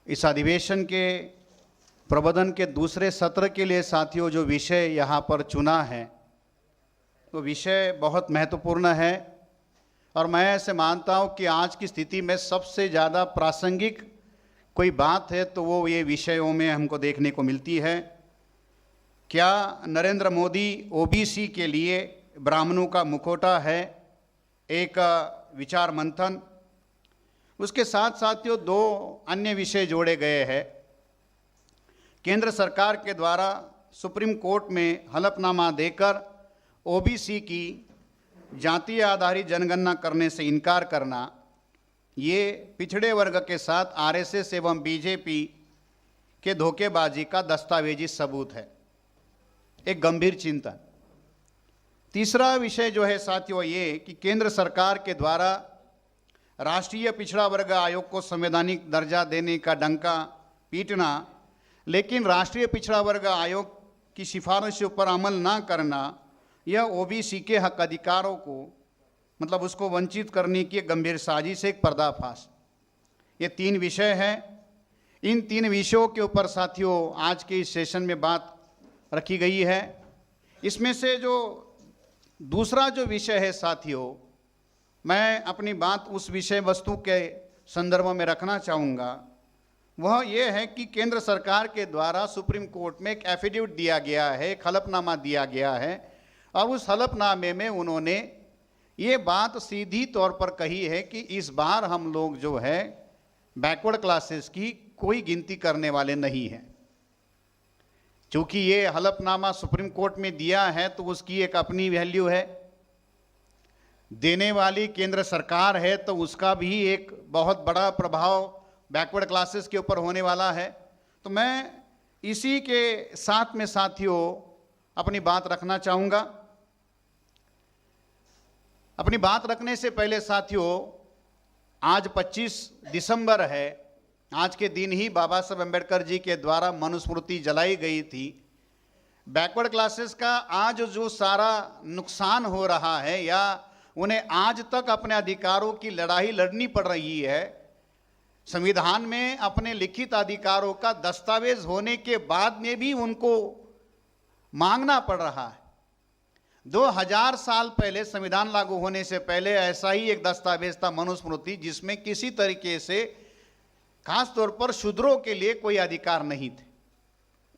इस अधिवेशन के प्रबंधन के दूसरे सत्र के लिए साथियों जो विषय यहाँ पर चुना है वो विषय बहुत महत्वपूर्ण है और मैं ऐसे मानता हूँ कि आज की स्थिति में सबसे ज़्यादा प्रासंगिक कोई बात है तो वो ये विषयों में हमको देखने को मिलती है। क्या नरेंद्र मोदी ओबीसी के लिए ब्राह्मणों का मुखौटा है, एक विचार मंथन। उसके साथ साथियों दो अन्य विषय जोड़े गए हैं। केंद्र सरकार के द्वारा सुप्रीम कोर्ट में हलफनामा देकर ओबीसी की जातीय आधारित जनगणना करने से इनकार करना, ये पिछड़े वर्ग के साथ आरएसएस एवं बीजेपी के धोखेबाजी का दस्तावेजी सबूत है, एक गंभीर चिंतन। तीसरा विषय जो है साथियों ये कि केंद्र सरकार के द्वारा राष्ट्रीय पिछड़ा वर्ग आयोग को संवैधानिक दर्जा देने का डंका पीटना, लेकिन राष्ट्रीय पिछड़ा वर्ग आयोग की सिफारिशों पर अमल ना करना, यह ओबीसी के हक अधिकारों को मतलब उसको वंचित करने की गंभीर साजिश, एक पर्दाफाश। ये तीन विषय हैं। इन तीन विषयों के ऊपर साथियों आज के इस सेशन में बात रखी गई है। इसमें से जो दूसरा जो विषय है साथियों, मैं अपनी बात उस विषय वस्तु के संदर्भ में रखना चाहूँगा, वह यह है कि केंद्र सरकार के द्वारा सुप्रीम कोर्ट में एक एफिडेविट दिया गया है, एक हलफनामा दिया गया है और उस हलफनामे में उन्होंने ये बात सीधी तौर पर कही है कि इस बार हम लोग जो है बैकवर्ड क्लासेस की कोई गिनती करने वाले नहीं हैं। चूँकि ये हलफनामा सुप्रीम कोर्ट में दिया है तो उसकी एक अपनी वैल्यू है, देने वाली केंद्र सरकार है तो उसका भी एक बहुत बड़ा प्रभाव बैकवर्ड क्लासेस के ऊपर होने वाला है। तो मैं इसी के साथ में साथियों अपनी बात रखना चाहूँगा। अपनी बात रखने से पहले साथियों, आज 25 दिसंबर है। आज के दिन ही बाबा साहब अम्बेडकर जी के द्वारा मनुस्मृति जलाई गई थी। बैकवर्ड क्लासेस का आज जो सारा नुकसान हो रहा है या उन्हें आज तक अपने अधिकारों की लड़ाई लड़नी पड़ रही है, संविधान में अपने लिखित अधिकारों का दस्तावेज होने के बाद में भी उनको मांगना पड़ रहा है। 2000 साल पहले संविधान लागू होने से पहले ऐसा ही एक दस्तावेज था मनुस्मृति, जिसमें किसी तरीके से खास तौर पर शूद्रों के लिए कोई अधिकार नहीं थे।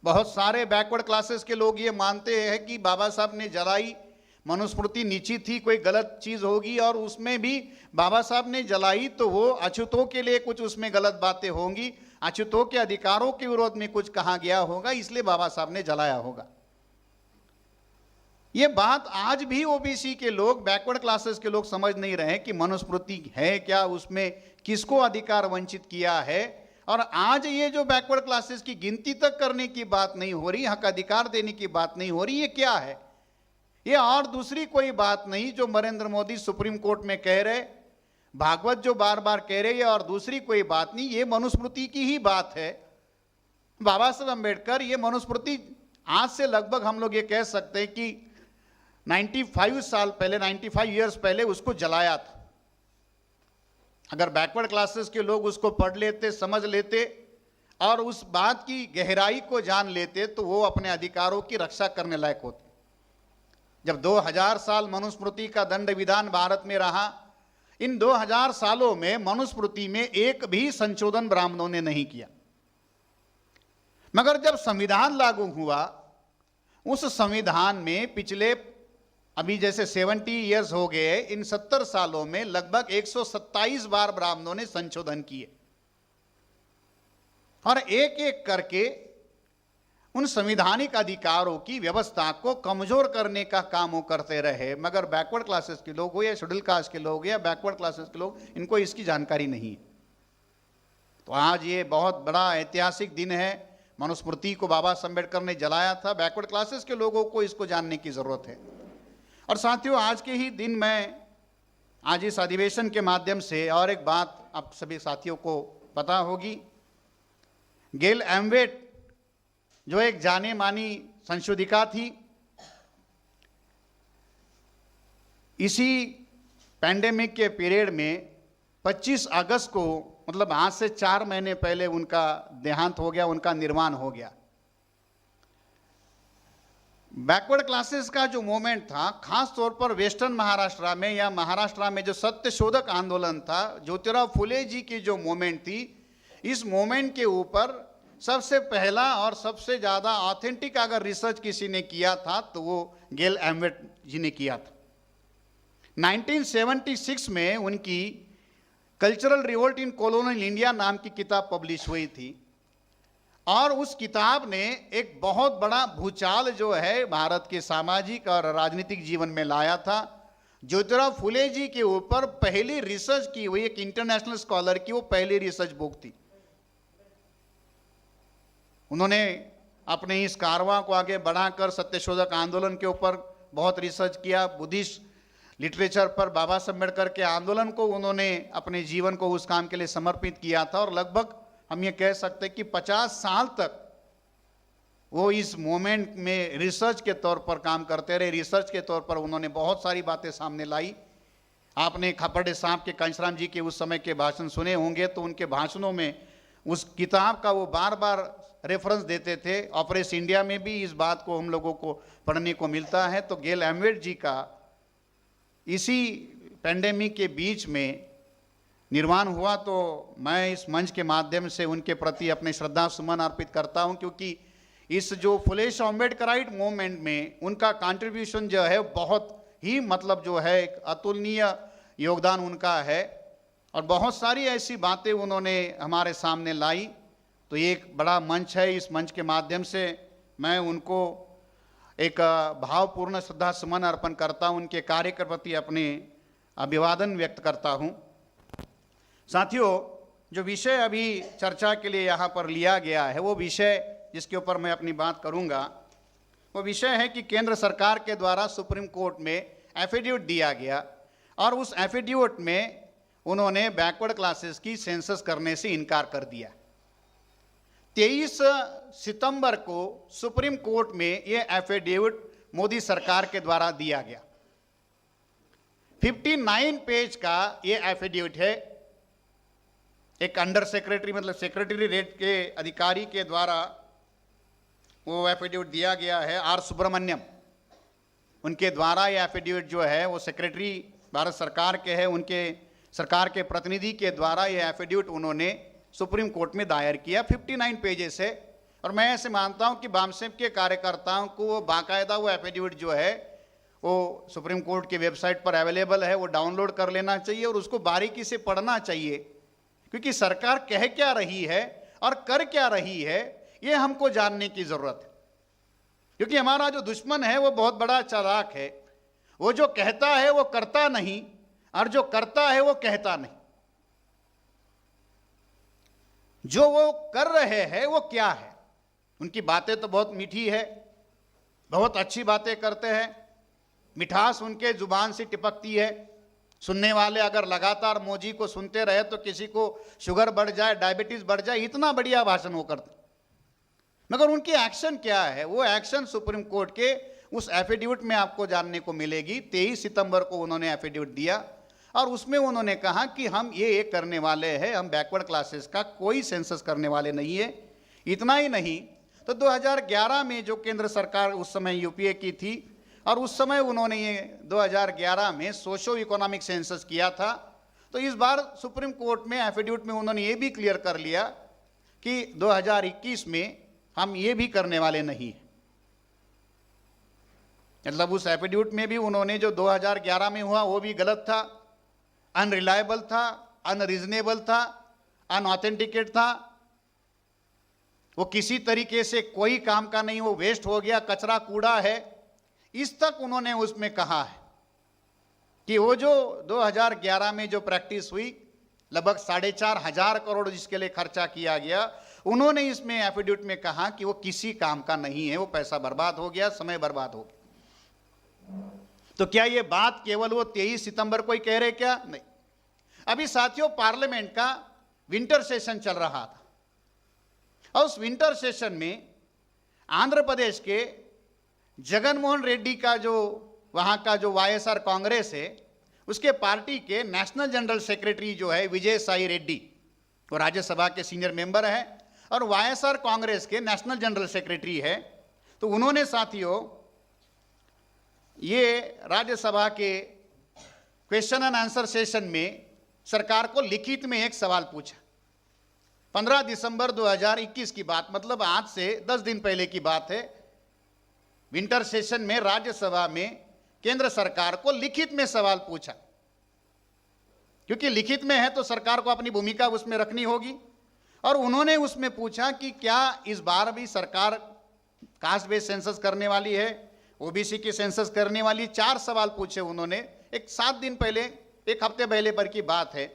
बहुत सारे बैकवर्ड क्लासेस के लोग ये मानते हैं कि बाबा साहब ने जलाई मनुस्मृति नीची थी, कोई गलत चीज होगी और उसमें भी बाबा साहब ने जलाई तो वो अछूतों के लिए कुछ उसमें गलत बातें होंगी, अछूतों के अधिकारों के विरोध में कुछ कहा गया होगा, इसलिए बाबा साहब ने जलाया होगा। ये बात आज भी ओबीसी के लोग, बैकवर्ड क्लासेस के लोग समझ नहीं रहे कि मनुस्मृति है क्या, उसमें किसको अधिकार वंचित किया है। और आज ये जो बैकवर्ड क्लासेस की गिनती तक करने की बात नहीं हो रही, हक अधिकार देने की बात नहीं हो रही, ये क्या है? ये और दूसरी कोई बात नहीं जो नरेंद्र मोदी सुप्रीम कोर्ट में कह रहे, भागवत जो बार बार कह रहे, और दूसरी कोई बात नहीं, ये मनुस्मृति की ही बात है। बाबा साहब अम्बेडकर ये मनुस्मृति आज से लगभग हम लोग ये कह सकते हैं कि 95 साल पहले, 95 ईयर्स पहले उसको जलाया था। अगर बैकवर्ड क्लासेस के लोग उसको पढ़ लेते, समझ लेते और उस बात की गहराई को जान लेते तो वो अपने अधिकारों की रक्षा करने लायक होते। जब 2000 साल मनुस्मृति का दंड विधान भारत में रहा, इन 2000 सालों में मनुस्मृति में एक भी संशोधन ब्राह्मणों ने नहीं किया। मगर जब संविधान लागू हुआ, उस संविधान में पिछले अभी जैसे 70 ईयर्स हो गए, इन 70 सालों में लगभग 127 बार ब्राह्मणों ने संशोधन किए और एक एक करके उन संवैधानिक अधिकारों की व्यवस्था को कमजोर करने का काम वो करते रहे। मगर बैकवर्ड क्लासेस के लोग हो या शेड्यूल कास्ट के लोग या बैकवर्ड क्लासेस के लोग, इनको इसकी जानकारी नहीं है। तो आज ये बहुत बड़ा ऐतिहासिक दिन है। मनुस्मृति को बाबा साहब अम्बेडकर ने जलाया था, बैकवर्ड क्लासेस के लोगों को इसको जानने की जरूरत है। और साथियों आज के ही दिन में आज इस अधिवेशन के माध्यम से और एक बात आप सभी साथियों को पता होगी, गेल एम्वेट जो एक जाने मानी संशोधिका थी, इसी पैंडेमिक के पीरियड में 25 अगस्त को मतलब आज से 4 महीने पहले उनका देहांत हो गया, उनका निर्वाण हो गया। बैकवर्ड क्लासेस का जो मूवमेंट था, खास तौर पर वेस्टर्न महाराष्ट्र में या महाराष्ट्र में जो सत्यशोधक आंदोलन था, ज्योतिराव फुले जी की जो मूवमेंट थी, इस मूवमेंट के ऊपर सबसे पहला और सबसे ज़्यादा ऑथेंटिक अगर रिसर्च किसी ने किया था तो वो गेल एम्वेट जी ने किया था। 1976 में उनकी cultural revolt in colonial India नाम की किताब पब्लिश हुई थी, और उस किताब ने एक बहुत बड़ा भूचाल जो है भारत के सामाजिक और राजनीतिक जीवन में लाया था। ज्योतिराव फुले जी के ऊपर पहली रिसर्च की हुई एक इंटरनेशनल स्कॉलर की वो पहली रिसर्च बुक थी। उन्होंने अपने इस कारवां को आगे बढ़ाकर सत्यशोधक आंदोलन के ऊपर बहुत रिसर्च किया, बुद्धिस्ट लिटरेचर पर बाबा साहब अम्बेडकर के आंदोलन को उन्होंने अपने जीवन को उस काम के लिए समर्पित किया था, और लगभग हम ये कह सकते हैं कि 50 साल तक वो इस मोमेंट में रिसर्च के तौर पर काम करते रहे। रिसर्च के तौर पर उन्होंने बहुत सारी बातें सामने लाई। आपने खापर्डे साहब के कंचराम जी के उस समय के भाषण सुने होंगे, तो उनके भाषणों में उस किताब का वो बार बार रेफरेंस देते थे। ऑपरेशन इंडिया में भी इस बात को हम लोगों को पढ़ने को मिलता है। तो गेल एम्वेट जी का इसी पेंडेमिक के बीच में निर्वाण हुआ, तो मैं इस मंच के माध्यम से उनके प्रति अपने श्रद्धा सुमन अर्पित करता हूं, क्योंकि इस जो फुलेश अम्बेडकराइट मूवमेंट में उनका कंट्रीब्यूशन जो है बहुत ही मतलब जो है एक अतुलनीय योगदान उनका है, और बहुत सारी ऐसी बातें उन्होंने हमारे सामने लाई। तो ये एक बड़ा मंच है, इस मंच के माध्यम से मैं उनको एक भावपूर्ण श्रद्धा सुमन अर्पण करता हूँ, उनके कार्य के प्रति अपने अभिवादन व्यक्त करता हूँ। साथियों, जो विषय अभी चर्चा के लिए यहाँ पर लिया गया है, वो विषय जिसके ऊपर मैं अपनी बात करूँगा, वो विषय है कि केंद्र सरकार के द्वारा सुप्रीम कोर्ट में एफिडेविट दिया गया, और उस एफिडेविट में उन्होंने बैकवर्ड क्लासेस की सेंसस करने से इनकार कर दिया। 23 सितंबर को सुप्रीम कोर्ट में ये एफिडेविट मोदी सरकार के द्वारा दिया गया। 59 पेज का ये एफिडेविट है। एक अंडर सेक्रेटरी मतलब सेक्रेटरीट के अधिकारी के द्वारा वो एफिडेविट दिया गया है, आर सुब्रमण्यम। उनके द्वारा ये एफिडेविट जो है वो सेक्रेटरी भारत सरकार के है, उनके सरकार के प्रतिनिधि के द्वारा ये एफिडेविट उन्होंने सुप्रीम कोर्ट में दायर किया। 59 पेजेस है, और मैं ऐसे मानता हूं कि बामसेब के कार्यकर्ताओं को वो बाकायदा वो एफिडेविट जो है वो सुप्रीम कोर्ट की वेबसाइट पर अवेलेबल है, वो डाउनलोड कर लेना चाहिए और उसको बारीकी से पढ़ना चाहिए, क्योंकि सरकार कह क्या रही है और कर क्या रही है ये हमको जानने की जरूरत है। क्योंकि हमारा जो दुश्मन है वो बहुत बड़ा चालाक है, वो जो कहता है वो करता नहीं, और जो करता है वो कहता नहीं। जो वो कर रहे हैं वो क्या है? उनकी बातें तो बहुत मीठी है, बहुत अच्छी बातें करते हैं, मिठास उनके जुबान से टिपकती है। सुनने वाले अगर लगातार मोदी को सुनते रहे तो किसी को शुगर बढ़ जाए, डायबिटीज बढ़ जाए, इतना बढ़िया भाषण वो करते। मगर उनकी एक्शन क्या है? वो एक्शन सुप्रीम कोर्ट के उस एफिडेविट में आपको जानने को मिलेगी। 23 सितंबर को उन्होंने एफिडेविट दिया, और उसमें उन्होंने कहा कि हम ये करने वाले हैं, हम बैकवर्ड क्लासेस का कोई सेंसस करने वाले नहीं है। इतना ही नहीं, तो 2011 में जो केंद्र सरकार उस समय यूपीए की थी, और उस समय उन्होंने ये 2011 में सोशो इकोनॉमिक सेंसस किया था। तो इस बार सुप्रीम कोर्ट में एफिडेविट में उन्होंने ये भी क्लियर कर लिया कि 2021 में हम ये भी करने वाले नहीं हैं। मतलब उस एफिडेविट में भी उन्होंने जो 2011 में हुआ वो भी गलत था, अनरिलायबल था, अनरीजनेबल था, अनऑथेंटिकेट था, वो किसी तरीके से कोई काम का नहीं, वो वेस्ट हो गया, कचरा कूड़ा है। इस तक उन्होंने उसमें कहा है कि वो जो 2011 में जो प्रैक्टिस हुई, लगभग 4,500 करोड़ जिसके लिए खर्चा किया गया, उन्होंने इसमें एफिडेविट में कहा कि वो किसी काम का नहीं है, वो पैसा बर्बाद हो गया, समय बर्बाद हो गया। तो क्या ये बात केवल वो 23 सितंबर को ही कह रहे क्या? नहीं। अभी साथियों, पार्लियामेंट का विंटर सेशन चल रहा था, और उस विंटर सेशन में आंध्र प्रदेश के जगनमोहन रेड्डी का जो वहाँ का जो वाईएसआर कांग्रेस है, उसके पार्टी के नेशनल जनरल सेक्रेटरी जो है विजय साई रेड्डी, वो राज्यसभा के सीनियर मेंबर हैं और वाईएसआर कांग्रेस के नेशनल जनरल सेक्रेटरी है। तो उन्होंने साथियों ये राज्यसभा के क्वेश्चन एंड आंसर सेशन में सरकार को लिखित में एक सवाल पूछा। 15 दिसंबर 2021 की बात, मतलब आज से 10 दिन पहले की बात है। विंटर सेशन में राज्यसभा में केंद्र सरकार को लिखित में सवाल पूछा, क्योंकि लिखित में है तो सरकार को अपनी भूमिका उसमें रखनी होगी। और उन्होंने उसमें पूछा कि क्या इस बार भी सरकार कास्ट बेस्ड सेंसस करने वाली है, ओबीसी की सेंसस करने वाली। 4 सवाल पूछे उन्होंने। एक 7 दिन पहले, एक हफ्ते पहले पर की बात है।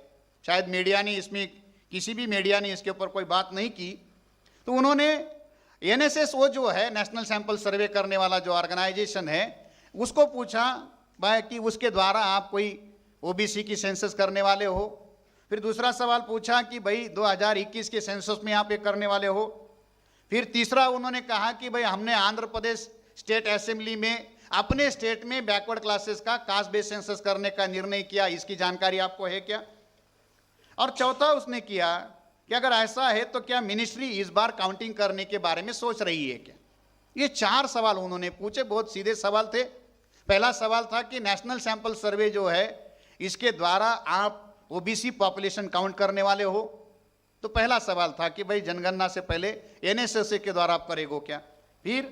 शायद मीडिया ने इसमें, किसी भी मीडिया ने इसके ऊपर कोई बात नहीं की। तो उन्होंने एनएसएसओ जो है, नेशनल सैंपल सर्वे करने वाला जो ऑर्गेनाइजेशन है, उसको पूछा भाई कि उसके द्वारा आप कोई ओबीसी की सेंसस करने वाले हो। फिर दूसरा सवाल पूछा कि भाई 2021 के सेंसस में आप ये करने वाले हो। फिर तीसरा उन्होंने कहा कि भाई हमने आंध्र प्रदेश स्टेट असेंबली में अपने स्टेट में बैकवर्ड क्लासेस का कास्ट बेस्ड सेंसस करने का निर्णय किया, इसकी जानकारी आपको है क्या। और चौथा उसने किया कि अगर ऐसा है तो क्या मिनिस्ट्री इस बार काउंटिंग करने के बारे में सोच रही है क्या। ये 4 सवाल उन्होंने पूछे, बहुत सीधे सवाल थे। पहला सवाल था कि नेशनल सैंपल सर्वे जो है, इसके द्वारा आप ओबीसी पॉपुलेशन काउंट करने वाले हो। तो पहला सवाल था कि भाई जनगणना से पहले एनएसएस के द्वारा आप करेगो क्या। फिर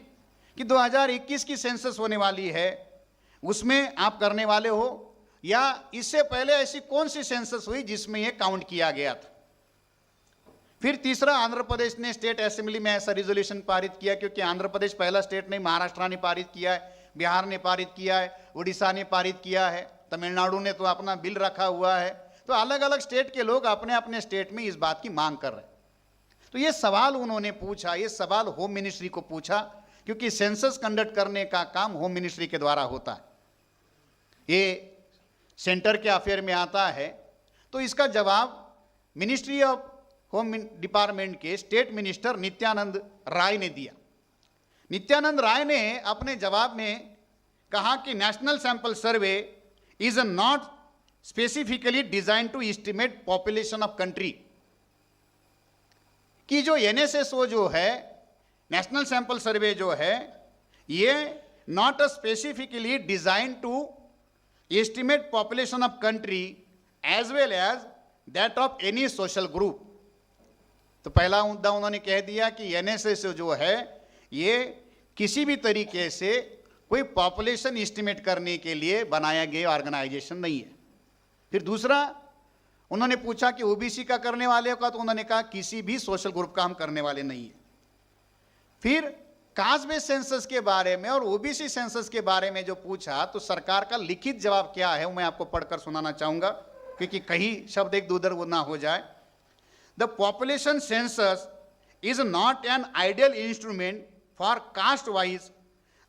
कि 2021 की सेंसस होने वाली है, उसमें आप करने वाले हो, या इससे पहले ऐसी कौन सी सेंसस हुई जिसमें यह काउंट किया गया था। फिर तीसरा, आंध्र प्रदेश ने स्टेट असेंबली में ऐसा रिजोल्यूशन पारित किया, क्योंकि आंध्र प्रदेश पहला स्टेट नहीं, महाराष्ट्र ने पारित किया है, बिहार ने पारित किया है, उड़ीसा ने पारित किया है, तमिलनाडु ने तो अपना बिल रखा हुआ है। तो अलग अलग स्टेट के लोग अपने अपने स्टेट में इस बात की मांग कर रहे हैं। तो ये सवाल उन्होंने पूछा, ये सवाल होम मिनिस्ट्री को पूछा, क्योंकि सेंसस कंडक्ट करने का काम होम मिनिस्ट्री के द्वारा होता है, ये सेंटर के अफेयर में आता है। तो इसका जवाब मिनिस्ट्री ऑफ होम डिपार्टमेंट के स्टेट मिनिस्टर नित्यानंद राय ने दिया। नित्यानंद राय ने अपने जवाब में कहा कि national sample survey is not specifically design to estimate population of country. कि जो एनएसएसओ जो है, नेशनल सैंपल सर्वे जो है, ये not specifically design to estimate population of country as well as that of any social group. तो पहला मुद्दा उन्होंने कह दिया कि एनएसएसओ जो है, ये किसी भी तरीके से कोई पॉपुलेशन एस्टिमेट करने के लिए बनाया गया ऑर्गेनाइजेशन नहीं है। फिर दूसरा उन्होंने पूछा कि ओबीसी का करने वाले का, तो उन्होंने कहा किसी भी सोशल ग्रुप का हम करने वाले नहीं है। फिर कास्ट बेस्ड सेंसस के बारे में और ओबीसी सेंसस के बारे में जो पूछा, तो सरकार का लिखित जवाब क्या है वो मैं आपको पढ़कर सुनाना चाहूंगा, क्योंकि कहीं शब्द एक उधर वो ना हो जाए। The population census is not an ideal instrument for caste wise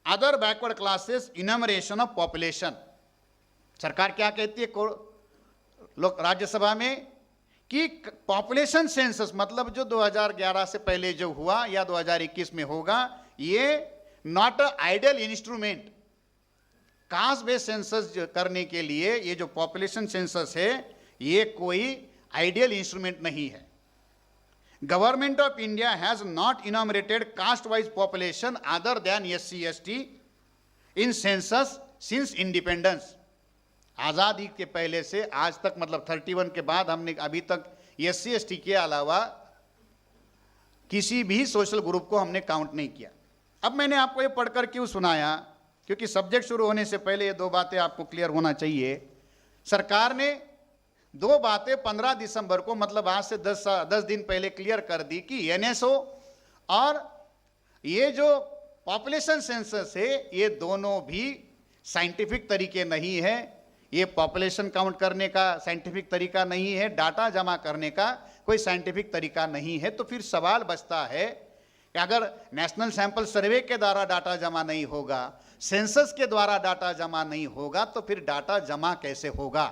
other backward classes enumeration of population. सरकार क्या कहती है लोग राज्यसभा में कि पॉपुलेशन सेंसस मतलब जो 2011 से पहले जो हुआ या 2021 में होगा, ये not a ideal instrument. Caste based census करने के लिए ये जो पॉपुलेशन सेंसस है, ये कोई आइडियल इंस्ट्रूमेंट नहीं है। Government of India has not enumerated caste wise population other than SC/ST in census since independence. आज़ादी के पहले से आज तक, मतलब 31 के बाद, हमने अभी तक SC/ST के अलावा किसी भी सोशल ग्रुप को हमने काउंट नहीं किया। अब मैंने आपको ये पढ़कर क्यों सुनाया, क्योंकि सब्जेक्ट शुरू होने से पहले ये 2 बातें आपको क्लियर होना चाहिए। सरकार ने 2 बातें 15 दिसंबर को, मतलब आज से 10 दिन पहले क्लियर कर दी कि एनएसओ और ये जो पॉपुलेशन सेंसस है, ये दोनों भी साइंटिफिक तरीके नहीं है। ये पॉपुलेशन काउंट करने का साइंटिफिक तरीका नहीं है, डाटा जमा करने का कोई साइंटिफिक तरीका नहीं है। तो फिर सवाल बचता है कि अगर नेशनल सैंपल सर्वे के द्वारा डाटा जमा नहीं होगा, सेंसस के द्वारा डाटा जमा नहीं होगा, तो फिर डाटा जमा कैसे होगा।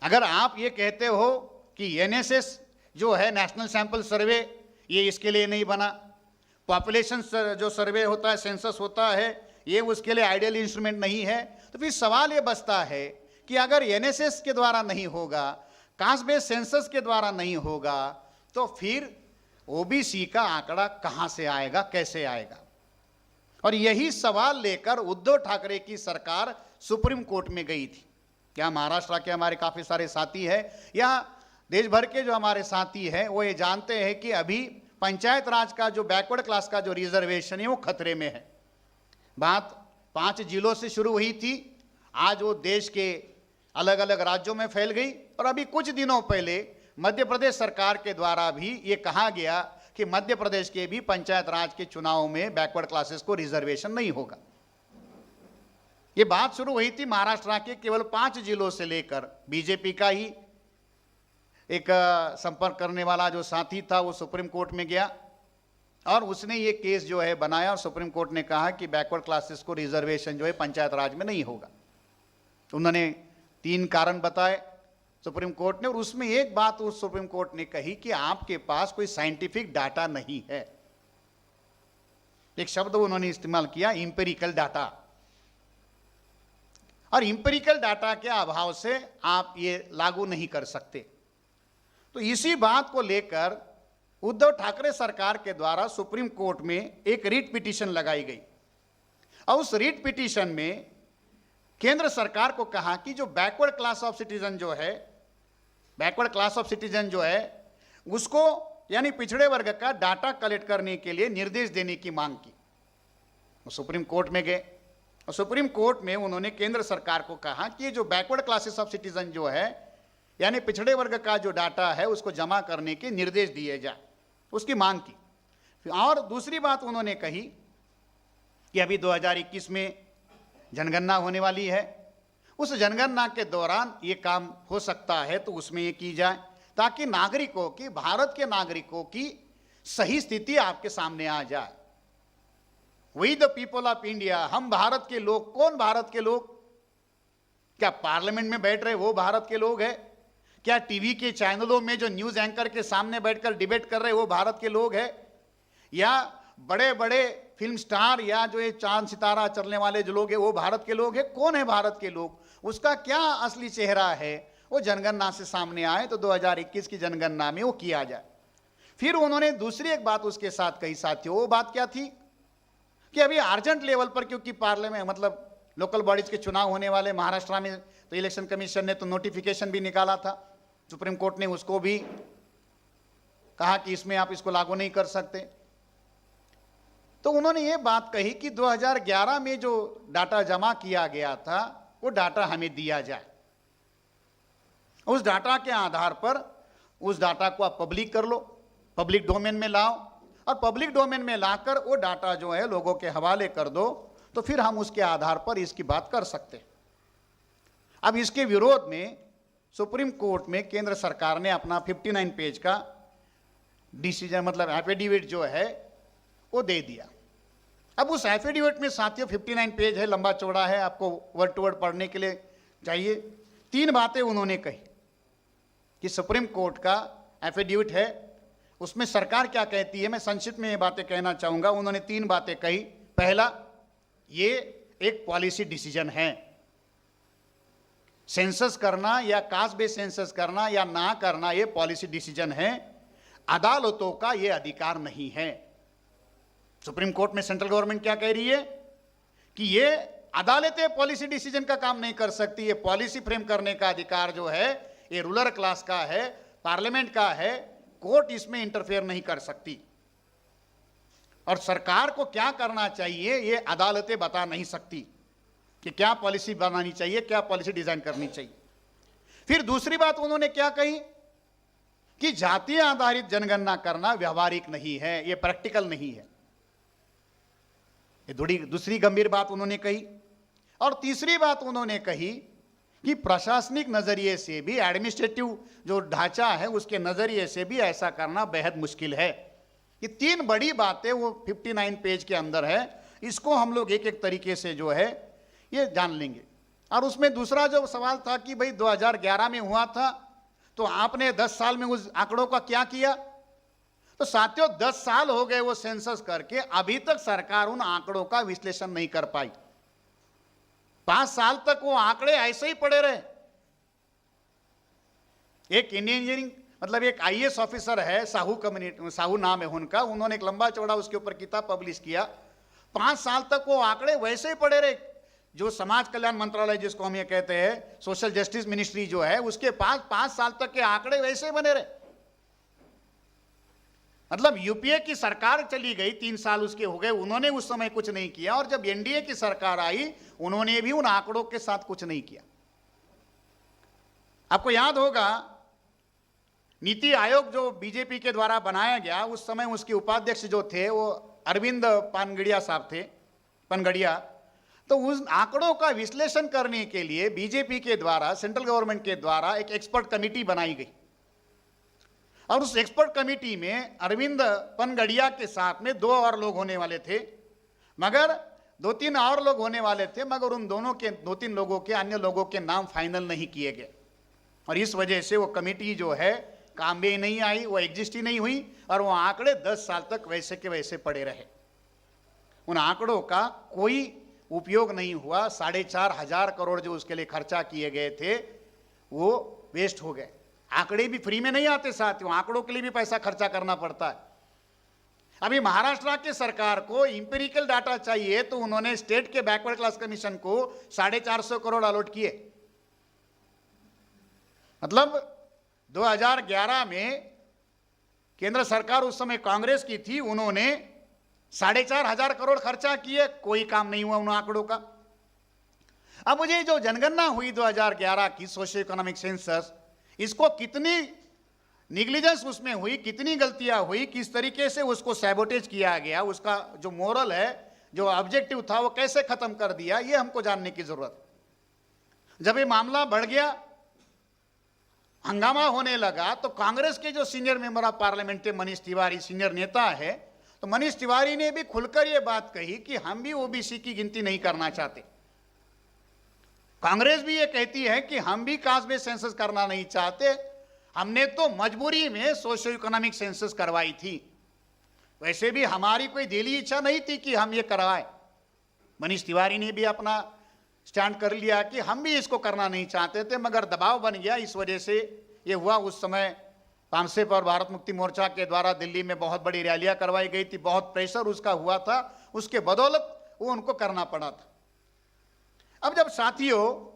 अगर आप ये कहते हो कि एनएसएस जो है, नेशनल सैंपल सर्वे, ये इसके लिए नहीं बना, पॉपुलेशन जो सर्वे होता है, सेंसस होता है, ये उसके लिए आइडियल इंस्ट्रूमेंट नहीं है, तो फिर सवाल ये बचता है कि अगर एनएसएस के द्वारा नहीं होगा, कास्ट बेस्ड सेंसस के द्वारा नहीं होगा तो फिर ओबीसी का आंकड़ा कहां से आएगा, कैसे आएगा? और यही सवाल लेकर उद्धव ठाकरे की सरकार सुप्रीम कोर्ट में गई थी। क्या महाराष्ट्र के हमारे काफी सारे साथी हैं या देश भर के जो हमारे साथी हैं वो ये जानते हैं कि अभी पंचायत राज का जो बैकवर्ड क्लास का जो रिजर्वेशन है वो खतरे में है। बात 5 जिलों से शुरू हुई थी, आज वो देश के अलग अलग राज्यों में फैल गई और अभी कुछ दिनों पहले मध्य प्रदेश सरकार के द्वारा भी ये कहा गया कि मध्य प्रदेश के भी पंचायत राज के चुनाव में बैकवर्ड क्लासेस को रिजर्वेशन नहीं होगा। ये बात शुरू हुई थी महाराष्ट्र के केवल 5 जिलों से लेकर। बीजेपी का ही एक संपर्क करने वाला जो साथी था वो सुप्रीम कोर्ट में गया और उसने ये केस जो है बनाया और सुप्रीम कोर्ट ने कहा कि बैकवर्ड क्लासेस को रिजर्वेशन जो है पंचायत राज में नहीं होगा। उन्होंने 3 कारण बताए सुप्रीम कोर्ट ने और उसमें एक बात उस सुप्रीम कोर्ट ने कही कि आपके पास कोई साइंटिफिक डाटा नहीं है। एक शब्द उन्होंने इस्तेमाल किया, इंपेरिकल डाटा। और इंपेरिकल डाटा के अभाव से आप ये लागू नहीं कर सकते। तो इसी बात को लेकर उद्धव ठाकरे सरकार के द्वारा सुप्रीम कोर्ट में एक रिट पिटीशन लगाई गई और उस रिट पिटीशन में केंद्र सरकार को कहा कि जो बैकवर्ड क्लास ऑफ सिटीजन जो है, बैकवर्ड क्लास ऑफ सिटीजन जो है उसको यानी पिछड़े वर्ग का डाटा कलेक्ट करने के लिए निर्देश देने की मांग की। वो सुप्रीम कोर्ट में गए और सुप्रीम कोर्ट में उन्होंने केंद्र सरकार को कहा कि ये जो बैकवर्ड क्लासेस ऑफ सिटीजन जो है यानी पिछड़े वर्ग का जो डाटा है उसको जमा करने के निर्देश दिए जाए, उसकी मांग की। और दूसरी बात उन्होंने कही कि अभी 2021 में जनगणना होने वाली है, उस जनगणना के दौरान ये काम हो सकता है तो उसमें ये की जाए ताकि नागरिकों की, भारत के नागरिकों की सही स्थिति आपके सामने आ जाए। We the people of India, हम भारत के लोग। कौन भारत के लोग? क्या पार्लियामेंट में बैठ रहे वो भारत के लोग हैं? क्या टीवी के चैनलों में जो न्यूज एंकर के सामने बैठकर डिबेट कर रहे वो भारत के लोग हैं? या बड़े बड़े फिल्म स्टार या जो ये चांद सितारा चलने वाले जो लोग हैं वो भारत के लोग हैं? कौन है भारत के लोग? उसका क्या असली चेहरा है वो जनगणना से सामने आए तो 2021 की जनगणना में वो किया जाए। फिर उन्होंने दूसरी एक बात उसके साथ कही साथियों, वो बात क्या थी कि अभी अर्जेंट लेवल पर, क्योंकि पार्लियामेंट मतलब लोकल बॉडीज के चुनाव होने वाले महाराष्ट्र में, तो इलेक्शन कमीशन ने तो नोटिफिकेशन भी निकाला था, सुप्रीम कोर्ट ने उसको भी कहा कि इसमें आप इसको लागू नहीं कर सकते। तो उन्होंने ये बात कही कि 2011 में जो डाटा जमा किया गया था वो डाटा हमें दिया जाए, उस डाटा के आधार पर उस डाटा को आप पब्लिक कर लो, पब्लिक डोमेन में लाओ और पब्लिक डोमेन में लाकर वो डाटा जो है लोगों के हवाले कर दो, तो फिर हम उसके आधार पर इसकी बात कर सकते हैं। अब इसके विरोध में सुप्रीम कोर्ट में केंद्र सरकार ने अपना 59 पेज का डिसीजन मतलब एफिडेविट जो है वो दे दिया। अब उस एफिडेविट में साथियों 59 पेज है, लंबा चौड़ा है, आपको वर्ड टू वर्ड पढ़ने के लिए चाहिए। 3 बातें उन्होंने कही कि सुप्रीम कोर्ट का एफिडेविट है, उसमें सरकार क्या कहती है, मैं संक्षिप्त में ये बातें कहना चाहूंगा। उन्होंने 3 बातें कही। पहला, ये एक पॉलिसी डिसीजन है, सेंसस करना या कास्ट बेस्ड सेंसस करना या ना करना ये पॉलिसी डिसीजन है, अदालतों का ये अधिकार नहीं है। सुप्रीम कोर्ट में सेंट्रल गवर्नमेंट क्या कह रही है कि ये अदालतें पॉलिसी डिसीजन का काम नहीं कर सकती, ये पॉलिसी फ्रेम करने का अधिकार जो है ये रूलर क्लास का है, पार्लियामेंट का है, कोर्ट इसमें इंटरफेयर नहीं कर सकती। और सरकार को क्या करना चाहिए ये अदालतें बता नहीं सकती कि क्या पॉलिसी बनानी चाहिए, क्या पॉलिसी डिजाइन करनी चाहिए। फिर दूसरी बात उन्होंने क्या कही कि जातीय आधारित जनगणना करना व्यवहारिक नहीं है, ये प्रैक्टिकल नहीं है। ये दूसरी गंभीर बात उन्होंने कही। और तीसरी बात उन्होंने कही कि प्रशासनिक नजरिए से भी, एडमिनिस्ट्रेटिव जो ढांचा है उसके नजरिए से भी ऐसा करना बेहद मुश्किल है। ये 3 बड़ी बातें वो 59 पेज के अंदर है, इसको हम लोग एक एक तरीके से जो है ये जान लेंगे। और उसमें दूसरा जो सवाल था कि भाई 2011 में हुआ था तो आपने 10 साल में उस आंकड़ों का क्या किया। तो साथियों 10 साल हो गए वो सेंसस करके, अभी तक सरकार उन आंकड़ों का विश्लेषण नहीं कर पाई। 5 साल तक वो आंकड़े ऐसे ही पड़े रहे। एक इंडियन इंजीनियरिंग मतलब एक आईएएस ऑफिसर है, साहू कम्युनिटी, साहू नाम है उनका, उन्होंने एक लंबा चौड़ा उसके ऊपर किताब पब्लिश किया। 5 साल तक वो आंकड़े वैसे ही पड़े रहे। जो समाज कल्याण मंत्रालय जिसको हम ये कहते हैं, सोशल जस्टिस मिनिस्ट्री जो है, उसके पास 5 साल तक के आंकड़े वैसे ही बने रहे। मतलब यूपीए की सरकार चली गई, 3 साल उसके हो गए, उन्होंने उस समय कुछ नहीं किया, और जब एनडीए की सरकार आई उन्होंने भी उन आंकड़ों के साथ कुछ नहीं किया। आपको याद होगा नीति आयोग जो बीजेपी के द्वारा बनाया गया, उस समय उसके उपाध्यक्ष जो थे वो अरविंद पानगड़िया साहब थे, पनगड़िया। तो उस आंकड़ों का विश्लेषण करने के लिए बीजेपी के द्वारा, सेंट्रल गवर्नमेंट के द्वारा एक एक्सपर्ट कमेटी बनाई गई, और उस एक्सपर्ट कमेटी में अरविंद पनगड़िया के साथ में 2 और लोग होने वाले थे, मगर 2-3 और लोग होने वाले थे, मगर उन दोनों के 2-3 लोगों के, अन्य लोगों के नाम फाइनल नहीं किए गए, और इस वजह से वो कमेटी जो है काम में नहीं आई, वो एग्जिस्ट ही नहीं हुई, और वो आंकड़े 10 साल तक वैसे के वैसे पड़े रहे। उन आंकड़ों का कोई उपयोग नहीं हुआ। 4,500 करोड़ जो उसके लिए खर्चा किए गए थे वो वेस्ट हो गए। आंकड़े भी फ्री में नहीं आते, साथियों, आंकड़ों के लिए भी पैसा खर्चा करना पड़ता है। अभी महाराष्ट्र की सरकार को इंपेरिकल डाटा चाहिए, तो उन्होंने स्टेट के बैकवर्ड क्लास कमीशन को 450 करोड़ अलॉट किए। मतलब 2011 में केंद्र सरकार उस समय कांग्रेस की थी, उन्होंने 4,500 करोड़ खर्चा किए, कोई काम नहीं हुआ उन आंकड़ों का। अब मुझे जो जनगणना हुई 2011 की सोशियो इकोनॉमिक सेंसस, इसको कितनी निग्लिजेंस उसमें हुई, कितनी गलतियां हुई, किस तरीके से उसको सैबोटेज किया गया, उसका जो मोरल है, जो ऑब्जेक्टिव था, वो कैसे खत्म कर दिया, ये हमको जानने की जरूरत है। जब ये मामला बढ़ गया, हंगामा होने लगा, तो कांग्रेस के जो सीनियर मेंबर ऑफ पार्लियामेंट थे, मनीष तिवारी, सीनियर नेता है, तो मनीष तिवारी ने भी खुलकर यह बात कही कि हम भी ओबीसी की गिनती नहीं करना चाहते। कांग्रेस भी ये कहती है कि हम भी कास्ट बेस्ड सेंसस करना नहीं चाहते, हमने तो मजबूरी में सोशियो इकोनॉमिक सेंसस करवाई थी, वैसे भी हमारी कोई दिली इच्छा नहीं थी कि हम ये करवाए। मनीष तिवारी ने भी अपना स्टैंड कर लिया कि हम भी इसको करना नहीं चाहते थे, मगर दबाव बन गया, इस वजह से ये हुआ। उस समय पामसेप और भारत मुक्ति मोर्चा के द्वारा दिल्ली में बहुत बड़ी रैलियां करवाई गई थी, बहुत प्रेशर उसका हुआ था, उसके बदौलत वो उनको करना पड़ा था। अब जब साथियों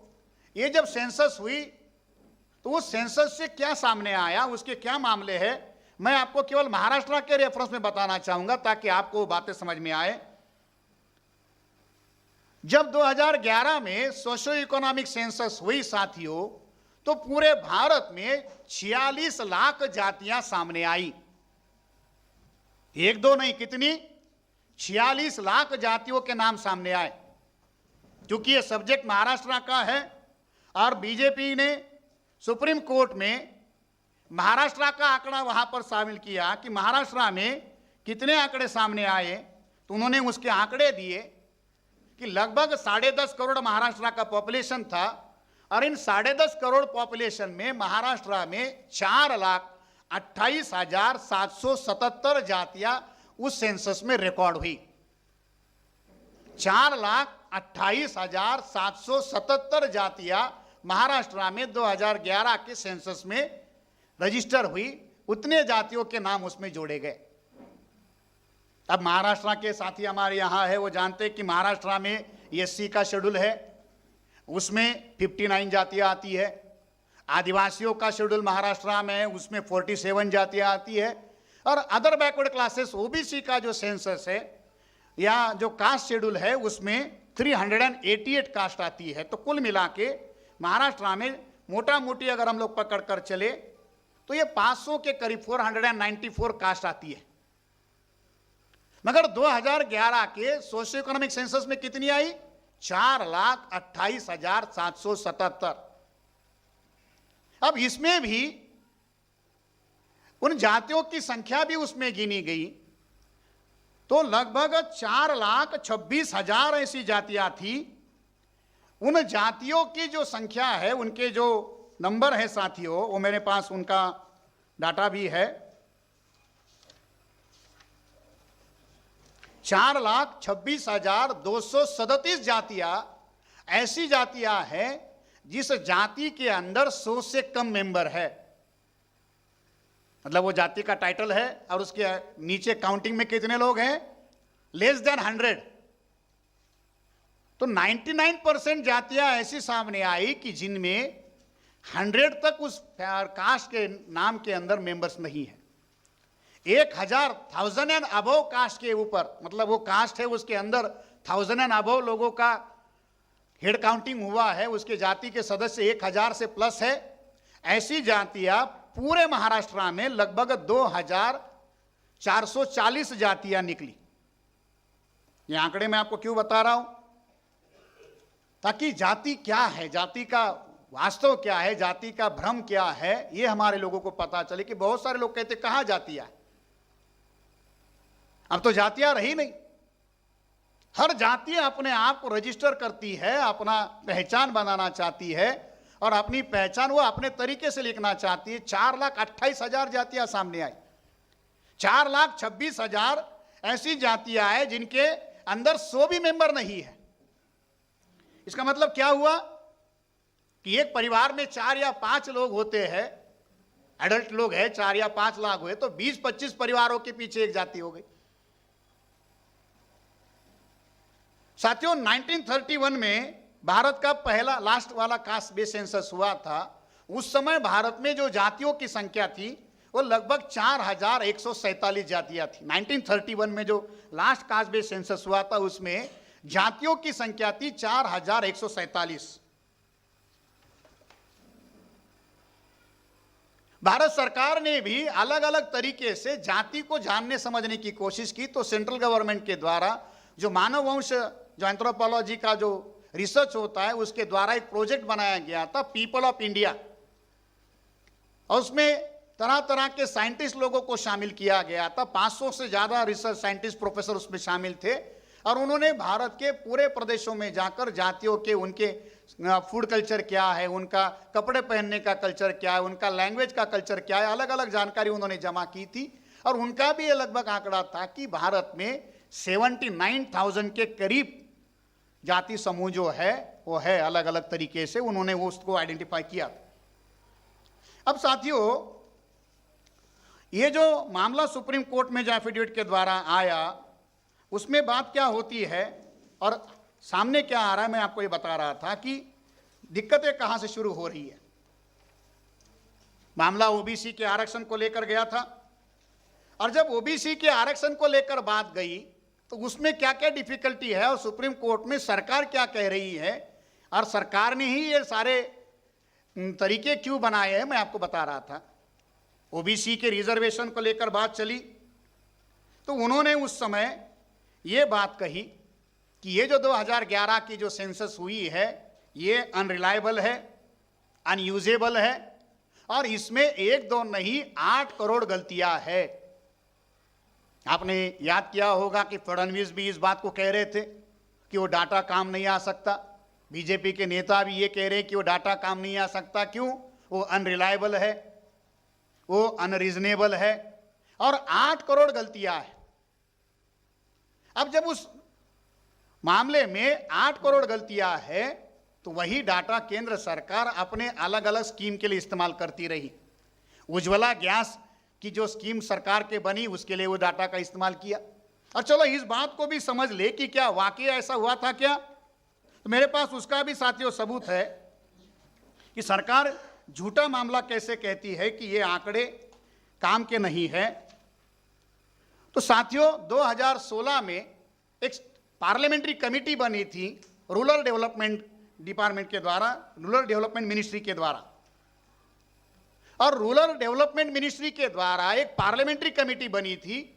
ये जब सेंसस हुई, तो उस सेंसस से क्या सामने आया, उसके क्या मामले हैं, मैं आपको केवल महाराष्ट्र के रेफरेंस में बताना चाहूंगा ताकि आपको बातें समझ में आए। जब 2011 में सोशियो इकोनॉमिक सेंसस हुई साथियों, तो पूरे भारत में 46 लाख जातियां सामने आई। 1-2 नहीं, कितनी? 46 लाख जातियों के नाम सामने आए। क्योंकि ये सब्जेक्ट महाराष्ट्र का है और बीजेपी ने सुप्रीम कोर्ट में महाराष्ट्र का आंकड़ा वहां पर शामिल किया कि महाराष्ट्र में कितने आंकड़े सामने आए, तो उन्होंने उसके आंकड़े दिए कि लगभग 10.5 करोड़ महाराष्ट्र का पॉपुलेशन था, और इन 10.5 करोड़ पॉपुलेशन में महाराष्ट्र में 4,28,777 जातियां उस सेंसस में रिकॉर्ड हुई। 4,28,777 जातियां महाराष्ट्र में 2011 के सेंसस में रजिस्टर हुई, उतने जातियों के नाम उसमें जोड़े गए। अब महाराष्ट्र के साथी हमारे यहाँ है, वो जानते हैं कि महाराष्ट्र में एससी का शेड्यूल है, उसमें 59 जातियाँ आती है। आदिवासियों का शेड्यूल महाराष्ट्र में है, उसमें 47 जातियाँ आती है। और अदर बैकवर्ड क्लासेस ओबीसी का जो सेंसस है या जो कास्ट शेड्यूल है, उसमें 388 कास्ट आती है। तो कुल मिला के महाराष्ट्र में मोटा मोटी अगर हम लोग पकड़ कर चले तो ये 500 के करीब 494 कास्ट आती है। मगर 2011 के सोशियो इकोनॉमिक सेंसस में कितनी आई? 4,28,777। अब इसमें भी उन जातियों की संख्या भी उसमें गिनी गई, तो लगभग 4,26,000 ऐसी जातियां थी। उन जातियों की जो संख्या है, उनके जो नंबर है साथियों, वो मेरे पास उनका डाटा भी है। 4,26,237 जातियां ऐसी जातियां हैं जिस जाति के अंदर 100 से कम मेंबर है। मतलब वो जाति का टाइटल है और उसके नीचे काउंटिंग में कितने लोग हैं, लेस देन 100। तो 99% जातियां ऐसी सामने आई कि जिनमें 100 तक उस कास्ट के नाम के अंदर मेंबर्स नहीं है। 1000 एंड अबव कास्ट के ऊपर, मतलब वो कास्ट है उसके अंदर 1000 एंड अबव लोगों का हेड काउंटिंग हुआ है, उसके जाति के सदस्य 1000 से प्लस है। ऐसी जातियां पूरे महाराष्ट्र में लगभग 2440 जातियां निकली। ये आंकड़े मैं आपको क्यों बता रहा हूं, ताकि जाति क्या है, जाति का वास्तव क्या है, जाति का भ्रम क्या है, ये हमारे लोगों को पता चले। कि बहुत सारे लोग कहते कहां जातियां है, अब तो जातियां रही नहीं। हर जाति अपने आप को रजिस्टर करती है, अपना पहचान बनाना चाहती है और अपनी पहचान वो अपने तरीके से लिखना चाहती है। 4,28,000 जातियां सामने आई। 4,26,000 ऐसी जातियां हैं जिनके अंदर 100 भी मेंबर नहीं है। इसका मतलब क्या हुआ कि एक परिवार में 4 या 5 लोग होते हैं, एडल्ट लोग हैं, 4 या 5 लाख हुए तो 20-25 परिवारों के पीछे एक जाति हो गई। साथियों, 1931 में भारत का पहला लास्ट वाला कास्ट बेस्ड सेंसस हुआ था। उस समय भारत में जो जातियों की संख्या थी वो लगभग 4147 जातियां थी। 1931 में जो लास्ट कास्ट बेस्ड सेंसस हुआ था उसमें जातियों की संख्या थी 4147। भारत सरकार ने भी अलग अलग तरीके से जाति को जानने समझने की कोशिश की। तो सेंट्रल गवर्नमेंट के द्वारा जो मानव वंश, जो एंथ्रोपोलॉजी का जो रिसर्च होता है, उसके द्वारा एक प्रोजेक्ट बनाया गया था, पीपल ऑफ इंडिया। और उसमें तरह तरह के साइंटिस्ट लोगों को शामिल किया गया था। 500 से ज्यादा रिसर्च साइंटिस्ट, प्रोफेसर उसमें शामिल थे। और उन्होंने भारत के पूरे प्रदेशों में जाकर जातियों के, उनके फूड कल्चर क्या है, उनका कपड़े पहनने का कल्चर क्या है, उनका लैंग्वेज का कल्चर क्या है, अलग अलग जानकारी उन्होंने जमा की थी। और उनका भी ये लगभग आंकड़ा था कि भारत में 79,000 के करीब जाति समूह जो है वो है, अलग अलग तरीके से उन्होंने वो उसको आइडेंटिफाई किया। अब साथियों, ये जो मामला सुप्रीम कोर्ट में जो एफिडेविट के द्वारा आया, उसमें बात क्या होती है और सामने क्या आ रहा है, मैं आपको ये बता रहा था कि दिक्कतें कहां से शुरू हो रही है। मामला ओबीसी के आरक्षण को लेकर गया था और जब ओबीसी के आरक्षण को लेकर बात गई तो उसमें क्या क्या डिफिकल्टी है और सुप्रीम कोर्ट में सरकार क्या कह रही है और सरकार ने ही ये सारे तरीके क्यों बनाए हैं, मैं आपको बता रहा था। ओबीसी के रिजर्वेशन को लेकर बात चली तो उन्होंने उस समय ये बात कही कि ये जो 2011 की जो सेंसस हुई है ये अनरिलायबल है, अनयूजेबल है और इसमें 1-2 नहीं 8 करोड़ गलतियां है। आपने याद किया होगा कि फडणवीस भी इस बात को कह रहे थे कि वो डाटा काम नहीं आ सकता। बीजेपी के नेता भी ये कह रहे हैं कि वो डाटा काम नहीं आ सकता। क्यों? वो अनरिलायबल है, वो अनरीजनेबल है और 8 करोड़ गलतियां है। अब जब उस मामले में 8 करोड़ गलतियां है तो वही डाटा केंद्र सरकार अपने अलग अलग स्कीम के लिए इस्तेमाल करती रही। उज्ज्वला गैस की जो स्कीम सरकार के बनी उसके लिए वो डाटा का इस्तेमाल किया। और चलो इस बात को भी समझ ले कि क्या वाकई ऐसा हुआ था क्या, तो मेरे पास उसका भी साथियों सबूत है कि सरकार झूठा मामला कैसे कहती है कि ये आंकड़े काम के नहीं है। तो साथियों 2016 में एक पार्लियामेंट्री कमेटी बनी थी रूरल डेवलपमेंट डिपार्टमेंट के द्वारा, रूरल डेवलपमेंट मिनिस्ट्री के द्वारा। और रूरल डेवलपमेंट मिनिस्ट्री के द्वारा एक पार्लियामेंट्री कमेटी बनी थी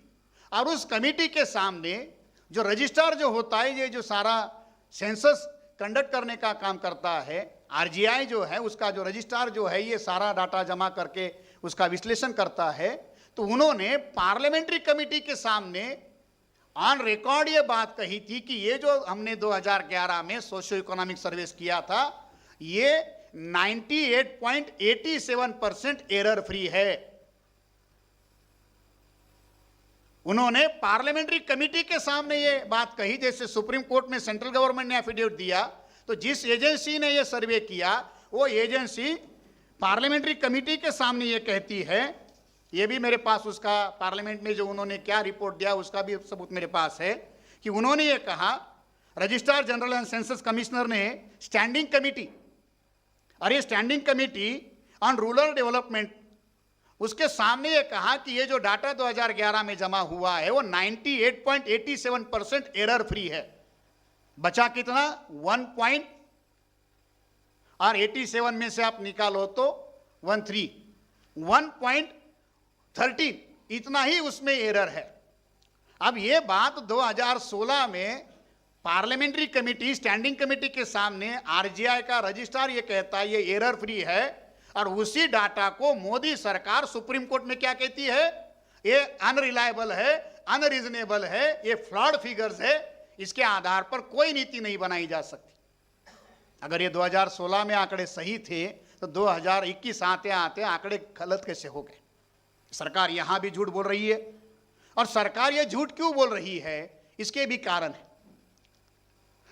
और उस कमेटी के सामने जो रजिस्ट्रार जो होता है, ये जो सारा सेंसस कंडक्ट करने का काम करता है, आरजीआई जो है उसका जो रजिस्ट्रार जो है ये सारा डाटा जमा करके उसका विश्लेषण करता है। तो उन्होंने पार्लियामेंट्री कमेटी के सामने ऑन रिकॉर्ड ये बात कही थी कि ये जो हमने 2011 में सोशियो इकोनॉमिक सर्वेस किया था ये 98.87% एरर फ्री है। उन्होंने पार्लियामेंट्री कमेटी के सामने ये बात कही। जैसे सुप्रीम कोर्ट में सेंट्रल गवर्नमेंट ने एफिडेविट दिया तो जिस एजेंसी ने ये सर्वे किया वो एजेंसी पार्लियामेंट्री कमेटी के सामने ये कहती है ये भी मेरे पास उसका पार्लियामेंट में जो उन्होंने क्या रिपोर्ट दिया उसका भी सबूत मेरे पास है कि उन्होंने ये कहा, registrar general and census commissioner ने स्टैंडिंग कमेटी, और ये standing committee on rural development, उसके सामने ये कहा कि ये जो डाटा 2011 में जमा हुआ है वो 98.87% एरर फ्री है। बचा कितना? 1.87 में से आप निकालो तो 1.13, इतना ही उसमें एरर है। अब ये बात 2016 में पार्लियामेंट्री कमेटी, स्टैंडिंग कमेटी के सामने आरजीआई का रजिस्ट्रार ये कहता है ये एरर फ्री है, और उसी डाटा को मोदी सरकार सुप्रीम कोर्ट में क्या कहती है? ये अनरिलायबल है, अनरीजनेबल है, ये फ्लॉड फिगर्स है, इसके आधार पर कोई नीति नहीं बनाई जा सकती। अगर ये 2016 में आंकड़े सही थे तो 2021 आते आते आंकड़े गलत कैसे हो गए? सरकार यहां भी झूठ बोल रही है, और सरकार ये झूठ क्यों बोल रही है इसके भी कारण है।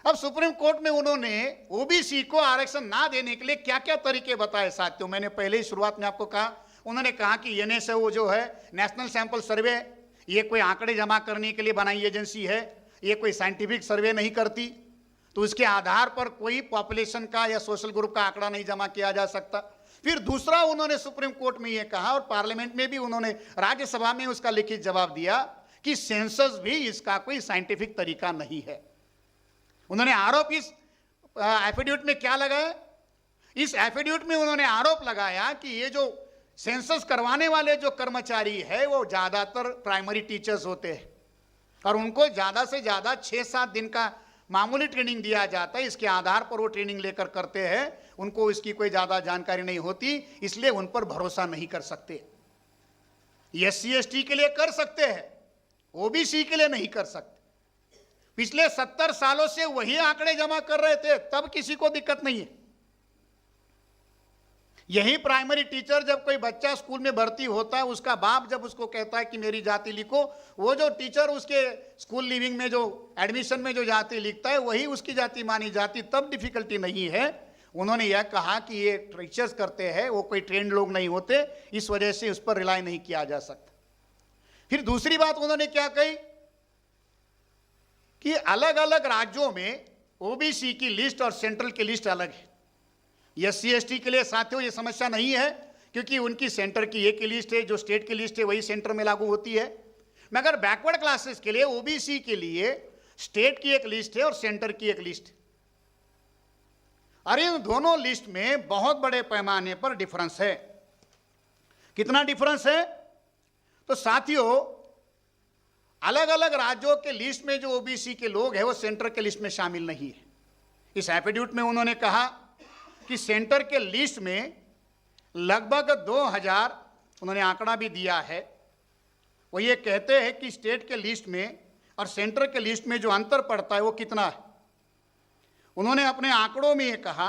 अब सुप्रीम कोर्ट में उन्होंने ओबीसी को आरक्षण ना देने के लिए क्या क्या तरीके बताए साथियों। मैंने पहले ही शुरुआत में आपको कहा, उन्होंने कहा कि एनएसओ जो है, नेशनल सैंपल सर्वे, ये कोई आंकड़े जमा करने के लिए बनाई एजेंसी है, ये कोई साइंटिफिक सर्वे नहीं करती, तो इसके आधार पर कोई पॉपुलेशन का या सोशल ग्रुप का आंकड़ा नहीं जमा किया जा सकता। फिर दूसरा उन्होंने सुप्रीम कोर्ट में ये कहा, और पार्लियामेंट में भी उन्होंने, राज्यसभा में उसका लिखित जवाब दिया कि सेंसस भी इसका कोई साइंटिफिक तरीका नहीं है। उन्होंने आरोप इस एफिडेविट में क्या लगाया? इस एफिडेविट में उन्होंने आरोप लगाया कि ये जो सेंसस करवाने वाले जो कर्मचारी है वो ज्यादातर प्राइमरी टीचर्स होते हैं, और उनको ज्यादा से ज्यादा 6-7 दिन का मामूली ट्रेनिंग दिया जाता है। इसके आधार पर वो ट्रेनिंग लेकर करते हैं, उनको इसकी कोई ज्यादा जानकारी नहीं होती, इसलिए उन पर भरोसा नहीं कर सकते। एससी एसटी के लिए कर सकते हैं, ओबीसी के लिए नहीं कर सकते। पिछले 70 सालों से वही आंकड़े जमा कर रहे थे, तब किसी को दिक्कत नहीं है। यही प्राइमरी टीचर, जब कोई बच्चा स्कूल में भर्ती होता है, उसका बाप जब उसको कहता है कि मेरी जाति लिखो, वो जो टीचर उसके स्कूल लिविंग में जो एडमिशन में जो जाति लिखता है वही उसकी जाति मानी जाती, तब डिफिकल्टी नहीं है। उन्होंने यह कहा कि ये टीचर्स करते हैं, वो कोई ट्रेंड लोग नहीं होते, इस वजह से उस पर रिलाई नहीं किया जा सकता। फिर दूसरी बात उन्होंने क्या कही कि अलग अलग राज्यों में ओबीसी की लिस्ट और सेंट्रल की लिस्ट अलग है। एससी एसटी के लिए साथियों ये समस्या नहीं है, क्योंकि उनकी सेंटर की एक लिस्ट है, जो स्टेट की लिस्ट है वही सेंटर में लागू होती है। मगर बैकवर्ड क्लासेस के लिए, ओबीसी के लिए स्टेट की एक लिस्ट है और सेंटर की एक लिस्ट है, और इन दोनों लिस्ट में बहुत बड़े पैमाने पर डिफरेंस है। कितना डिफरेंस है? तो साथियों, अलग अलग राज्यों के लिस्ट में जो ओबीसी के लोग हैं वो सेंटर के लिस्ट में शामिल नहीं है। इस एफिडेविट में उन्होंने कहा कि सेंटर के लिस्ट में लगभग 2000, उन्होंने आंकड़ा भी दिया है, वो ये कहते हैं कि स्टेट के लिस्ट में और सेंटर के लिस्ट में जो अंतर पड़ता है वो कितना है। उन्होंने अपने आंकड़ों में ये कहा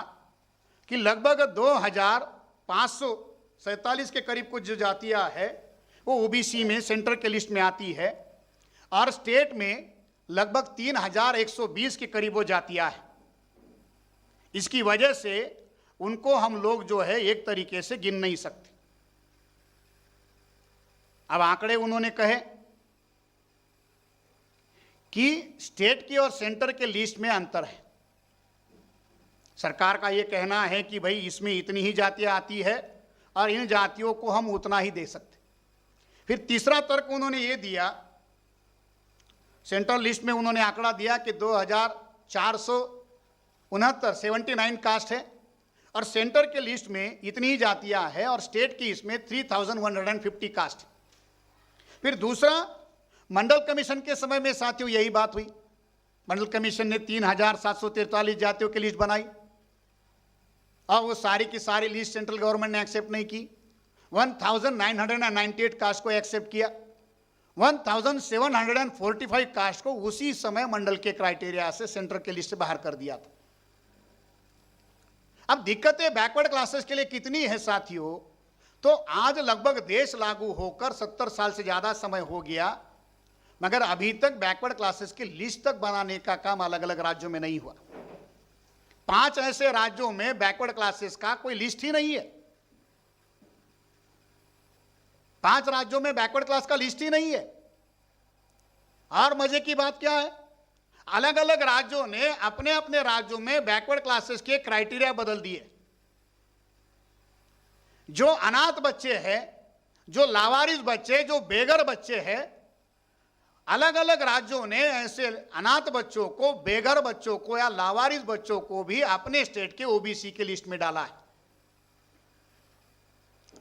कि लगभग 2547 के करीब कुछ जो जातियां है वो ओबीसी में सेंटर के लिस्ट में आती है, और स्टेट में लगभग 3120 के करीब वो जातियां है। इसकी वजह से उनको हम लोग जो है एक तरीके से गिन नहीं सकते। अब आंकड़े उन्होंने कहे कि स्टेट की और सेंटर के लिस्ट में अंतर है। सरकार का यह कहना है कि भाई इसमें इतनी ही जातियां आती है और इन जातियों को हम उतना ही दे सकते। फिर तीसरा तर्क उन्होंने ये दिया, सेंट्रल लिस्ट में उन्होंने आंकड़ा दिया कि 2469 कास्ट है, और सेंटर के लिस्ट में इतनी ही जातियां हैं, और स्टेट की इसमें 3150 कास्ट। फिर दूसरा, मंडल कमीशन के समय में साथियों यही बात हुई। मंडल कमीशन ने 3743 जातियों की लिस्ट बनाई, और वो सारी की सारी लिस्ट सेंट्रल गवर्नमेंट ने एक्सेप्ट नहीं की। 1998 कास्ट को एक्सेप्ट किया, 1745 कास्ट को उसी समय मंडल के क्राइटेरिया से सेंटर के लिस्ट से बाहर कर दिया था। अब दिक्कतें बैकवर्ड क्लासेस के लिए कितनी है साथियों? तो आज लगभग देश लागू होकर 70 साल से ज्यादा समय हो गया, मगर अभी तक बैकवर्ड क्लासेस की लिस्ट तक बनाने का काम अलग अलग राज्यों में नहीं हुआ। 5 ऐसे राज्यों में बैकवर्ड क्लासेस का कोई लिस्ट ही नहीं है। 5 राज्यों में बैकवर्ड क्लास का लिस्ट ही नहीं है। और मजे की बात क्या है, अलग अलग राज्यों ने अपने अपने राज्यों में बैकवर्ड क्लासेस के क्राइटेरिया बदल दिए। जो अनाथ बच्चे हैं, जो लावारिस बच्चे, जो बेघर बच्चे हैं, अलग अलग राज्यों ने ऐसे अनाथ बच्चों को, बेघर बच्चों को या लावारिस बच्चों को भी अपने स्टेट के ओबीसी के लिस्ट में डाला है।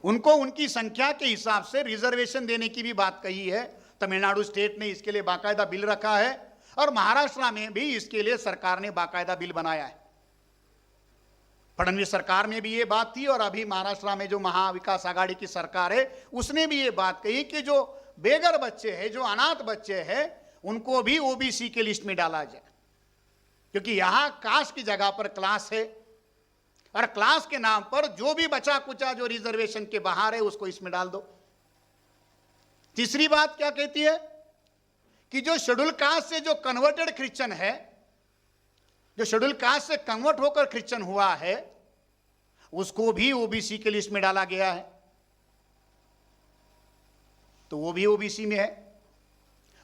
उनको उनकी संख्या के हिसाब से रिजर्वेशन देने की भी बात कही है। तमिलनाडु स्टेट ने इसके लिए बाकायदा बिल रखा है और महाराष्ट्र में भी इसके लिए सरकार ने बाकायदा बिल बनाया है। फडणवीस सरकार में भी ये बात थी और अभी महाराष्ट्र में जो महाविकास आघाड़ी की सरकार है उसने भी ये बात कही कि जो बेघर बच्चे हैं, जो अनाथ बच्चे हैं, उनको भी ओबीसी के लिस्ट में डाला जाए, क्योंकि यहां कास्ट की जगह पर क्लास है और क्लास के नाम पर जो भी बचा कुचा जो रिजर्वेशन के बाहर है उसको इसमें डाल दो। तीसरी बात क्या कहती है कि जो शेड्यूल कास्ट से जो कन्वर्टेड क्रिश्चियन है, जो शेड्यूल कास्ट से कन्वर्ट होकर क्रिश्चियन हुआ है, उसको भी ओबीसी के लिस्ट में डाला गया है, तो वो भी ओबीसी में है।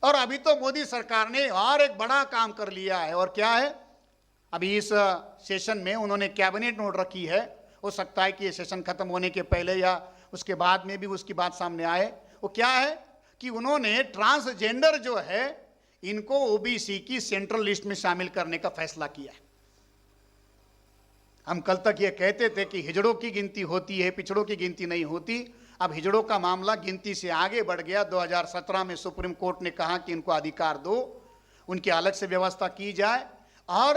और अभी तो मोदी सरकार ने और एक बड़ा काम कर लिया है, और क्या है, अभी इस सेशन में उन्होंने कैबिनेट नोट रखी है। हो सकता है कि ये सेशन खत्म होने के पहले या उसके बाद में भी उसकी बात सामने आए। वो क्या है कि उन्होंने ट्रांसजेंडर जो है इनको ओबीसी की सेंट्रल लिस्ट में शामिल करने का फैसला किया है। हम कल तक ये कहते थे कि हिजड़ों की गिनती होती है, पिछड़ों की गिनती नहीं होती। अब हिजड़ों का मामला गिनती से आगे बढ़ गया। 2017 में सुप्रीम कोर्ट ने कहा कि इनको अधिकार दो, उनकी अलग से व्यवस्था की जाए, और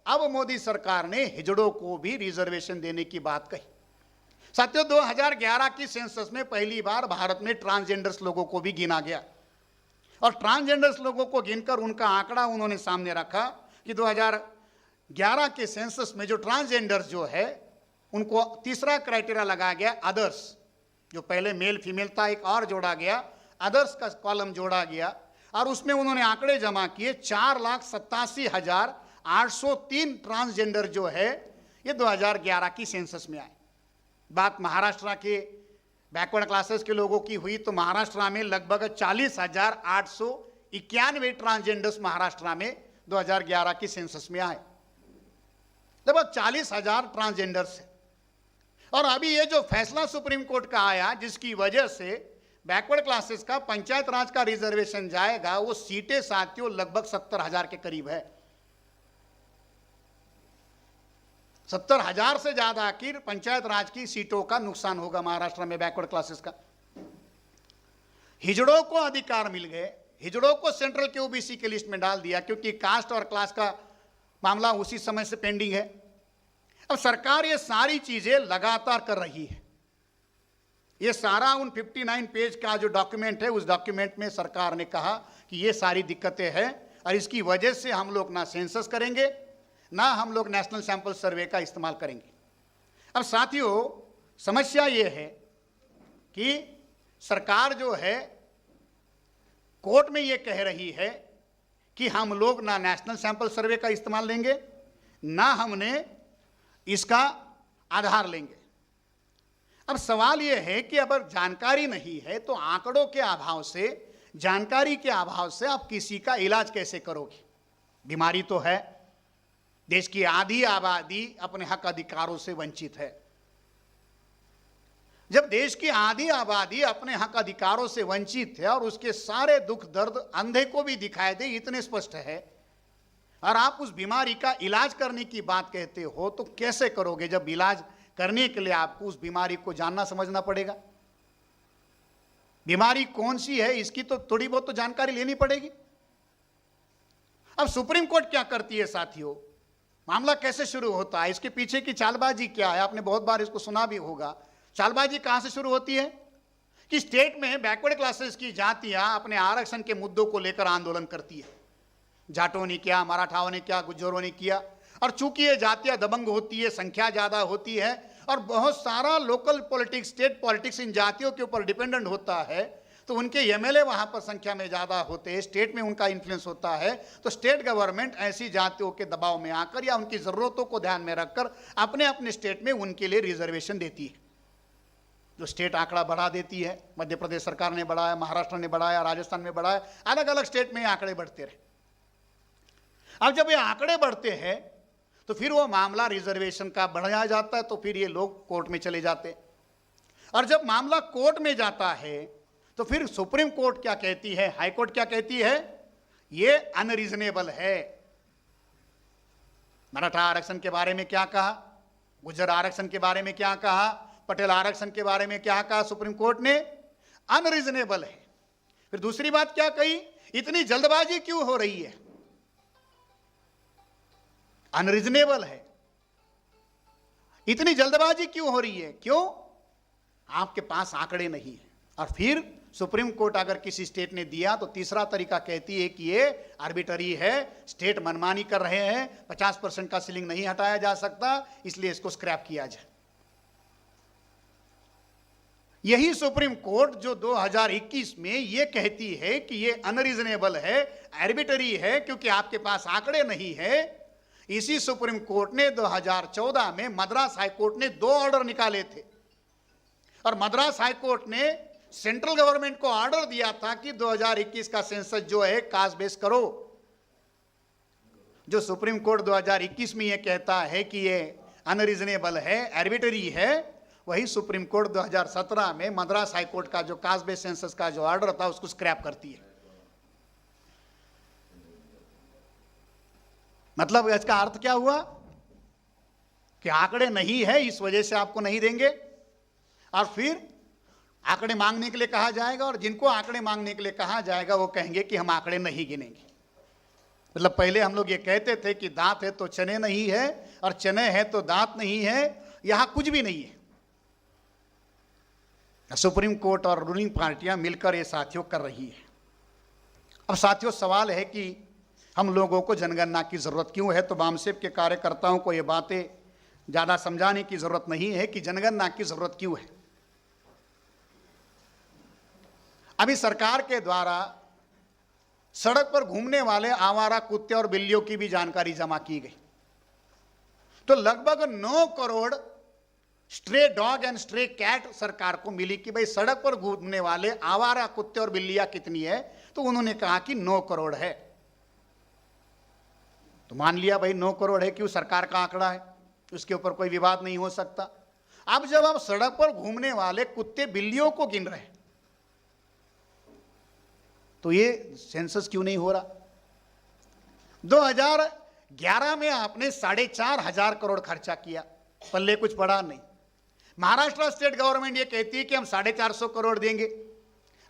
अब मोदी सरकार ने हिजड़ों को भी रिजर्वेशन देने की बात कही। साथियों, 2011 की सेंसस में पहली बार भारत में ट्रांसजेंडर्स लोगों को भी गिना गया, और ट्रांसजेंडर्स लोगों को गिनकर उनका आंकड़ा उन्होंने सामने रखा कि 2011 के सेंसस में जो ट्रांसजेंडर्स जो है उनको तीसरा क्राइटेरिया लगाया गया, अदर्स। जो पहले मेल फीमेल था, एक और जोड़ा गया, अदर्स का कॉलम जोड़ा गया, और उसमें उन्होंने आंकड़े जमा किए। 4,87,803 ट्रांसजेंडर जो है ये 2011 की सेंसस में आए। बात महाराष्ट्र के बैकवर्ड क्लासेस के लोगों की हुई तो महाराष्ट्र में लगभग 40,891 ट्रांसजेंडर्स महाराष्ट्र में 2011 की सेंसस में आए, लगभग 40,000 ट्रांसजेंडर्स है। और अभी ये जो फैसला सुप्रीम कोर्ट का आया, जिसकी वजह से बैकवर्ड क्लासेस का पंचायत राज का रिजर्वेशन जाएगा, वो सीटें साथियों लगभग 70,000 के करीब है। 70,000 से ज्यादा की पंचायत राज की सीटों का नुकसान होगा महाराष्ट्र में बैकवर्ड क्लासेस का। हिजड़ों को अधिकार मिल गए, हिजड़ों को सेंट्रल के ओबीसी के लिस्ट में डाल दिया, क्योंकि कास्ट और क्लास का मामला उसी समय से पेंडिंग है। अब सरकार ये सारी चीजें लगातार कर रही है। ये सारा उन 59 पेज का जो डॉक्यूमेंट है, उस डॉक्यूमेंट में सरकार ने कहा कि ये सारी दिक्कतें हैं और इसकी वजह से हम लोग ना सेंसस करेंगे, ना हम लोग नेशनल सैंपल सर्वे का इस्तेमाल करेंगे। अब साथियों, समस्या ये है कि सरकार जो है कोर्ट में ये कह रही है कि हम लोग ना नेशनल सैंपल सर्वे का इस्तेमाल लेंगे, ना हमने इसका आधार लेंगे। अब सवाल यह है कि अगर जानकारी नहीं है तो आंकड़ों के अभाव से, जानकारी के अभाव से आप किसी का इलाज कैसे करोगे? बीमारी तो है, देश की आधी आबादी अपने हक अधिकारों से वंचित है। जब देश की आधी आबादी अपने हक अधिकारों से वंचित है और उसके सारे दुख दर्द अंधे को भी दिखाई दे, इतने स्पष्ट है, और आप उस बीमारी का इलाज करने की बात कहते हो, तो कैसे करोगे जब इलाज करने के लिए आपको उस बीमारी को जानना समझना पड़ेगा। बीमारी कौन सी है इसकी तो थोड़ी बहुत तो जानकारी लेनी पड़ेगी। अब सुप्रीम कोर्ट क्या करती है साथियों? मामला कैसे शुरू होता है, इसके पीछे की चालबाजी क्या है? आपने बहुत बार इसको सुना भी होगा। चालबाजी कहां से शुरू होती है कि स्टेट में बैकवर्ड क्लासेस की जातियां अपने आरक्षण के मुद्दों को लेकर आंदोलन करती है। जाटों ने किया, मराठाओं ने किया, गुज्जरों ने किया, और चूंकि ये जातियां दबंग होती है, संख्या ज्यादा होती है और बहुत सारा local politics, state politics in जातियों के ऊपर डिपेंडेंट होता है, तो उनके एमएलए वहां पर संख्या में ज्यादा होते हैं, स्टेट में उनका इन्फ्लुएंस होता है, तो स्टेट गवर्नमेंट ऐसी जातियों के दबाव में आकर या उनकी जरूरतों को ध्यान में रखकर अपने अपने स्टेट में उनके लिए रिजर्वेशन देती है। जो स्टेट आंकड़ा बढ़ा देती है। मध्य प्रदेश सरकार ने बढ़ाया, महाराष्ट्र ने बढ़ाया, राजस्थान में बढ़ाया, अलग अलग स्टेट में आंकड़े बढ़ते रहे। अब जब ये आंकड़े बढ़ते हैं तो फिर वो मामला रिजर्वेशन का बढ़ाया जाता है, तो फिर ये लोग कोर्ट में चले जाते हैं। और जब मामला कोर्ट में जाता है तो फिर सुप्रीम कोर्ट क्या कहती है, हाई कोर्ट क्या कहती है, ये अनरीजनेबल है। मराठा आरक्षण के बारे में क्या कहा, गुर्जर आरक्षण के बारे में क्या कहा, पटेल आरक्षण के बारे में क्या कहा सुप्रीम कोर्ट ने, अनरीजनेबल है। फिर दूसरी बात क्या कही, इतनी जल्दबाजी क्यों हो रही है, अनरीजनेबल है, इतनी जल्दबाजी क्यों हो रही है, क्यों, आपके पास आंकड़े नहीं है। और फिर सुप्रीम कोर्ट अगर किसी स्टेट ने दिया तो तीसरा तरीका कहती है कि ये आर्बिटरी है, स्टेट मनमानी कर रहे हैं, 50% का सीलिंग नहीं हटाया जा सकता, इसलिए इसको स्क्रैप किया जाए। यही सुप्रीम कोर्ट जो 2021 में ये कहती है कि ये अनरीजनेबल है, आर्बिटरी है, क्योंकि आपके पास आंकड़े नहीं है, इसी सुप्रीम कोर्ट ने 2014 में मद्रास हाई कोर्ट ने 2 ऑर्डर निकाले थे। और मद्रास हाई कोर्ट ने सेंट्रल गवर्नमेंट को ऑर्डर दिया था कि 2021 का सेंसस जो है कास्ट बेस करो। जो सुप्रीम कोर्ट 2021 में ये कहता है कि ये अनरीजनेबल है, आर्बिटरी है, वही सुप्रीम कोर्ट 2017 में मद्रास हाई कोर्ट का जो कास्ट बेस सेंसस का जो ऑर्डर था उसको स्क्रैप करती है। मतलब इसका अर्थ क्या हुआ कि आंकड़े नहीं है, इस वजह से आपको नहीं देंगे। और फिर आंकड़े मांगने के लिए कहा जाएगा, और जिनको आंकड़े मांगने के लिए कहा जाएगा वो कहेंगे कि हम आंकड़े नहीं गिनेंगे। मतलब पहले हम लोग ये कहते थे कि दांत है तो चने नहीं है, और चने है तो दांत नहीं है, यहां कुछ भी नहीं है। सुप्रीम कोर्ट और रूलिंग पार्टियां मिलकर ये साथियों कर रही है। अब साथियों सवाल है कि हम लोगों को जनगणना की जरूरत क्यों है। तो बामसेफ के कार्यकर्ताओं को ये बातें ज्यादा समझाने की जरूरत नहीं है कि जनगणना की जरूरत क्यों है। अभी सरकार के द्वारा सड़क पर घूमने वाले आवारा कुत्ते और बिल्लियों की भी जानकारी जमा की गई, तो लगभग 9 crore stray dog and stray cat सरकार को मिली कि भाई सड़क पर घूमने वाले आवारा कुत्ते और बिल्लियां कितनी है, तो उन्होंने कहा कि 9 करोड़ है। तो मान लिया भाई 9 करोड़ है, क्यों, सरकार का आंकड़ा है, उसके ऊपर कोई विवाद नहीं हो सकता। अब जब आप सड़क पर घूमने वाले कुत्ते बिल्लियों को गिन रहे हैं तो ये सेंसस क्यों नहीं हो रहा। 2011 में आपने 4,500 करोड़ खर्चा किया, पल्ले कुछ पड़ा नहीं। महाराष्ट्र स्टेट गवर्नमेंट ये कहती है कि हम 450 करोड़ देंगे।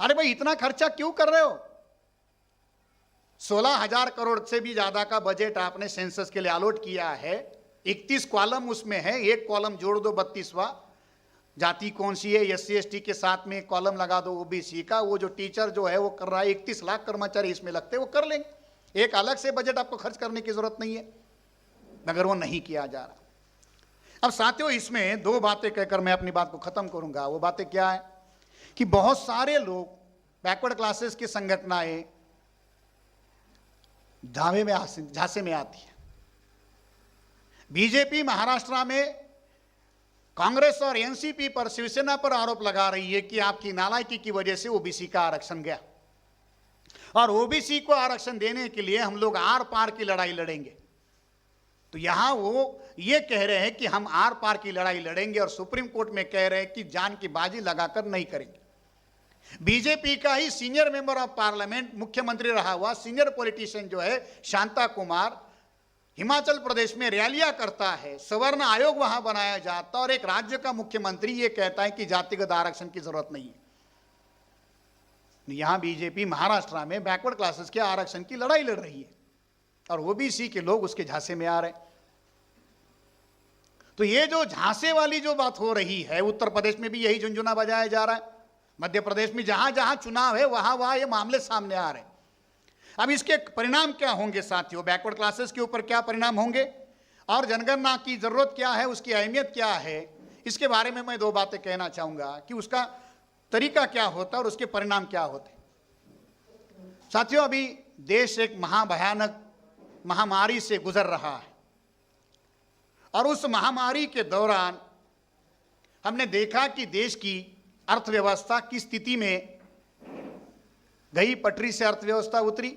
अरे भाई इतना खर्चा क्यों कर रहे हो। 16,000 करोड़ से भी ज्यादा का बजट आपने सेंसस के लिए अलॉट किया है। 31 कॉलम उसमें है, एक कॉलम जोड़ दो 32वां, जाति कौन सी है, SC ST के साथ में कॉलम लगा दो OBC का। वो जो टीचर जो है वो कर रहा है, 31 लाख कर्मचारी इसमें लगते हैं, वो कर लेंगे। एक अलग से बजट आपको खर्च करने की जरूरत नहीं है, मगर वो नहीं किया जा रहा। अब साथियों इसमें 2 बातें कहकर मैं अपनी बात को खत्म करूंगा। वो बातें क्या है कि बहुत सारे लोग, बैकवर्ड क्लासेस की संगठनाएं झांसे में आती है। बीजेपी महाराष्ट्र में कांग्रेस और एनसीपी पर, शिवसेना पर आरोप लगा रही है कि आपकी नालायकी की वजह से ओबीसी का आरक्षण गया, और ओबीसी को आरक्षण देने के लिए हम लोग आर पार की लड़ाई लड़ेंगे। तो यहां वो ये कह रहे हैं कि हम आर पार की लड़ाई लड़ेंगे, और सुप्रीम कोर्ट में कह रहे हैं कि जान की बाजी लगाकर नहीं करेंगे। बीजेपी का ही सीनियर मेंबर ऑफ पार्लियामेंट, मुख्यमंत्री रहा हुआ सीनियर पॉलिटिशियन जो है शांता कुमार, हिमाचल प्रदेश में रैलियां करता है, सवर्ण आयोग वहां बनाया जाता, और एक राज्य का मुख्यमंत्री ये कहता है कि जातिगत आरक्षण की जरूरत नहीं है। यहां बीजेपी महाराष्ट्र में बैकवर्ड क्लासेस के आरक्षण की लड़ाई लड़ रही है, और ओबीसी के लोग उसके झांसे में आ रहे हैं। तो ये जो झांसे वाली जो बात हो रही है, उत्तर प्रदेश में भी यही झुंझुना बजाया जा रहा है, मध्य प्रदेश में जहां जहां चुनाव है वहां ये मामले सामने आ रहे हैं। अब इसके परिणाम क्या होंगे साथियों, बैकवर्ड क्लासेस के ऊपर क्या परिणाम होंगे, और जनगणना की जरूरत क्या है, उसकी अहमियत क्या है, इसके बारे में मैं 2 बातें कहना चाहूंगा कि उसका तरीका क्या होता है और उसके परिणाम क्या होते। साथियों अभी देश एक महाभयानक महामारी से गुजर रहा है, और उस महामारी के दौरान हमने देखा कि देश की अर्थव्यवस्था की स्थिति में गई, पटरी से अर्थव्यवस्था उतरी,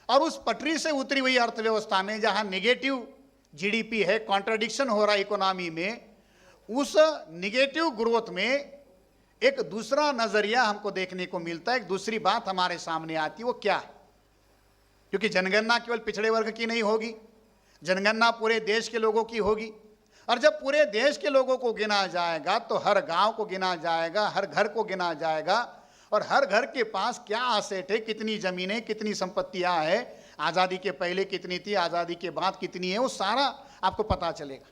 और उस पटरी से उतरी हुई अर्थव्यवस्था में जहां नेगेटिव जीडीपी है, कॉन्ट्राडिक्शन हो रहा है इकोनॉमी में, उस नेगेटिव ग्रोथ में एक दूसरा नजरिया हमको देखने को मिलता है, एक दूसरी बात हमारे सामने आती है। वो क्या है? क्योंकि जनगणना केवल पिछड़े वर्ग की नहीं होगी, जनगणना पूरे देश के लोगों की होगी, और जब पूरे देश के लोगों को गिना जाएगा तो हर गांव को गिना जाएगा, हर घर को गिना जाएगा, और हर घर के पास क्या एसेट है, कितनी जमीनें, कितनी संपत्तियां है, आज़ादी के पहले कितनी थी, आज़ादी के बाद कितनी है, वो सारा आपको पता चलेगा।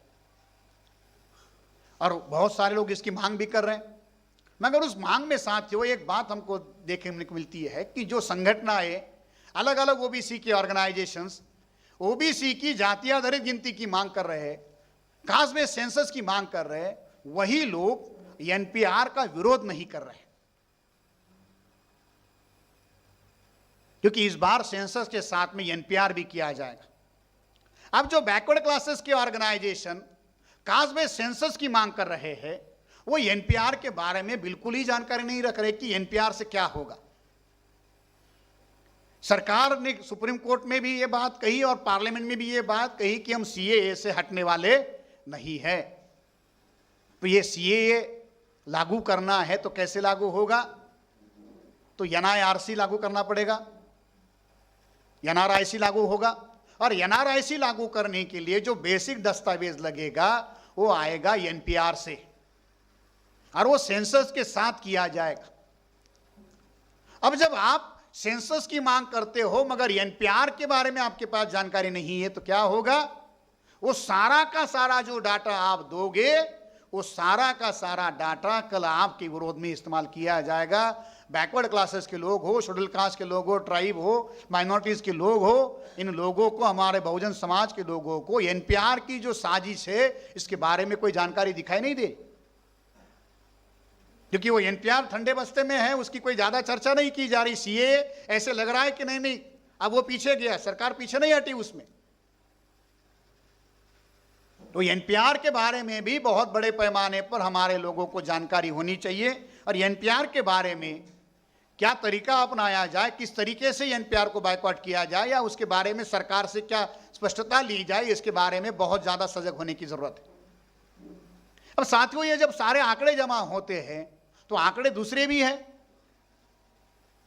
और बहुत सारे लोग इसकी मांग भी कर रहे हैं, मगर उस मांग में साथियों एक बात हमको देखने को मिलती है कि जो संगठनाएं, अलग अलग ओबीसी के ऑर्गेनाइजेशंस ओबीसी की जाति आधारित गिनती की मांग कर रहे हैं, कास्ट बेस्ड सेंसस की मांग कर रहे हैं, वही लोग एनपीआर का विरोध नहीं कर रहे हैं। क्योंकि इस बार सेंसस के साथ में एनपीआर भी किया जाएगा। अब जो बैकवर्ड क्लासेस के ऑर्गेनाइजेशन कास्ट बेस्ड सेंसस की मांग कर रहे हैं, वो एनपीआर के बारे में बिल्कुल ही जानकारी नहीं रख रहे कि एनपीआर से क्या होगा। सरकार ने सुप्रीम कोर्ट में भी ये बात कही और पार्लियामेंट में भी ये बात कही कि हम सीएए से हटने वाले नहीं है। तो ये सीएए लागू करना है तो कैसे लागू होगा? तो एनआरसी लागू करना पड़ेगा, एनआरआईसी लागू होगा, और एनआरआईसी लागू करने के लिए जो बेसिक दस्तावेज लगेगा वो आएगा एनपीआर से, और वो सेंसस के साथ किया जाएगा। अब जब आप सेंसस की मांग करते हो मगर एनपीआर के बारे में आपके पास जानकारी नहीं है तो क्या होगा? वो सारा का सारा जो डाटा आप दोगे, वो सारा का सारा डाटा कल आपके विरोध में इस्तेमाल किया जाएगा। बैकवर्ड क्लासेस के लोग हो, शेड्यूल कास्ट के लोग हो, ट्राइब हो, माइनॉरिटीज के लोग हो, इन लोगों को, हमारे बहुजन समाज के लोगों को एनपीआर की जो साजिश है इसके बारे में कोई जानकारी दिखाई नहीं दे, क्योंकि वो एनपीआर ठंडे बस्ते में है, उसकी कोई ज्यादा चर्चा नहीं की जा रही। सीए ऐसे लग रहा है कि नहीं नहीं अब वो पीछे गया, सरकार पीछे नहीं हटी उसमें। तो एनपीआर के बारे में भी बहुत बड़े पैमाने पर हमारे लोगों को जानकारी होनी चाहिए, और एनपीआर के बारे में क्या तरीका अपनाया जाए, किस तरीके से एनपीआर को बायकॉट किया जाए, या उसके बारे में सरकार से क्या स्पष्टता ली जाए, इसके बारे में बहुत ज्यादा सजग होने की जरूरत है। अब साथियों, ये जब सारे आंकड़े जमा होते हैं तो आंकड़े दूसरे भी हैं।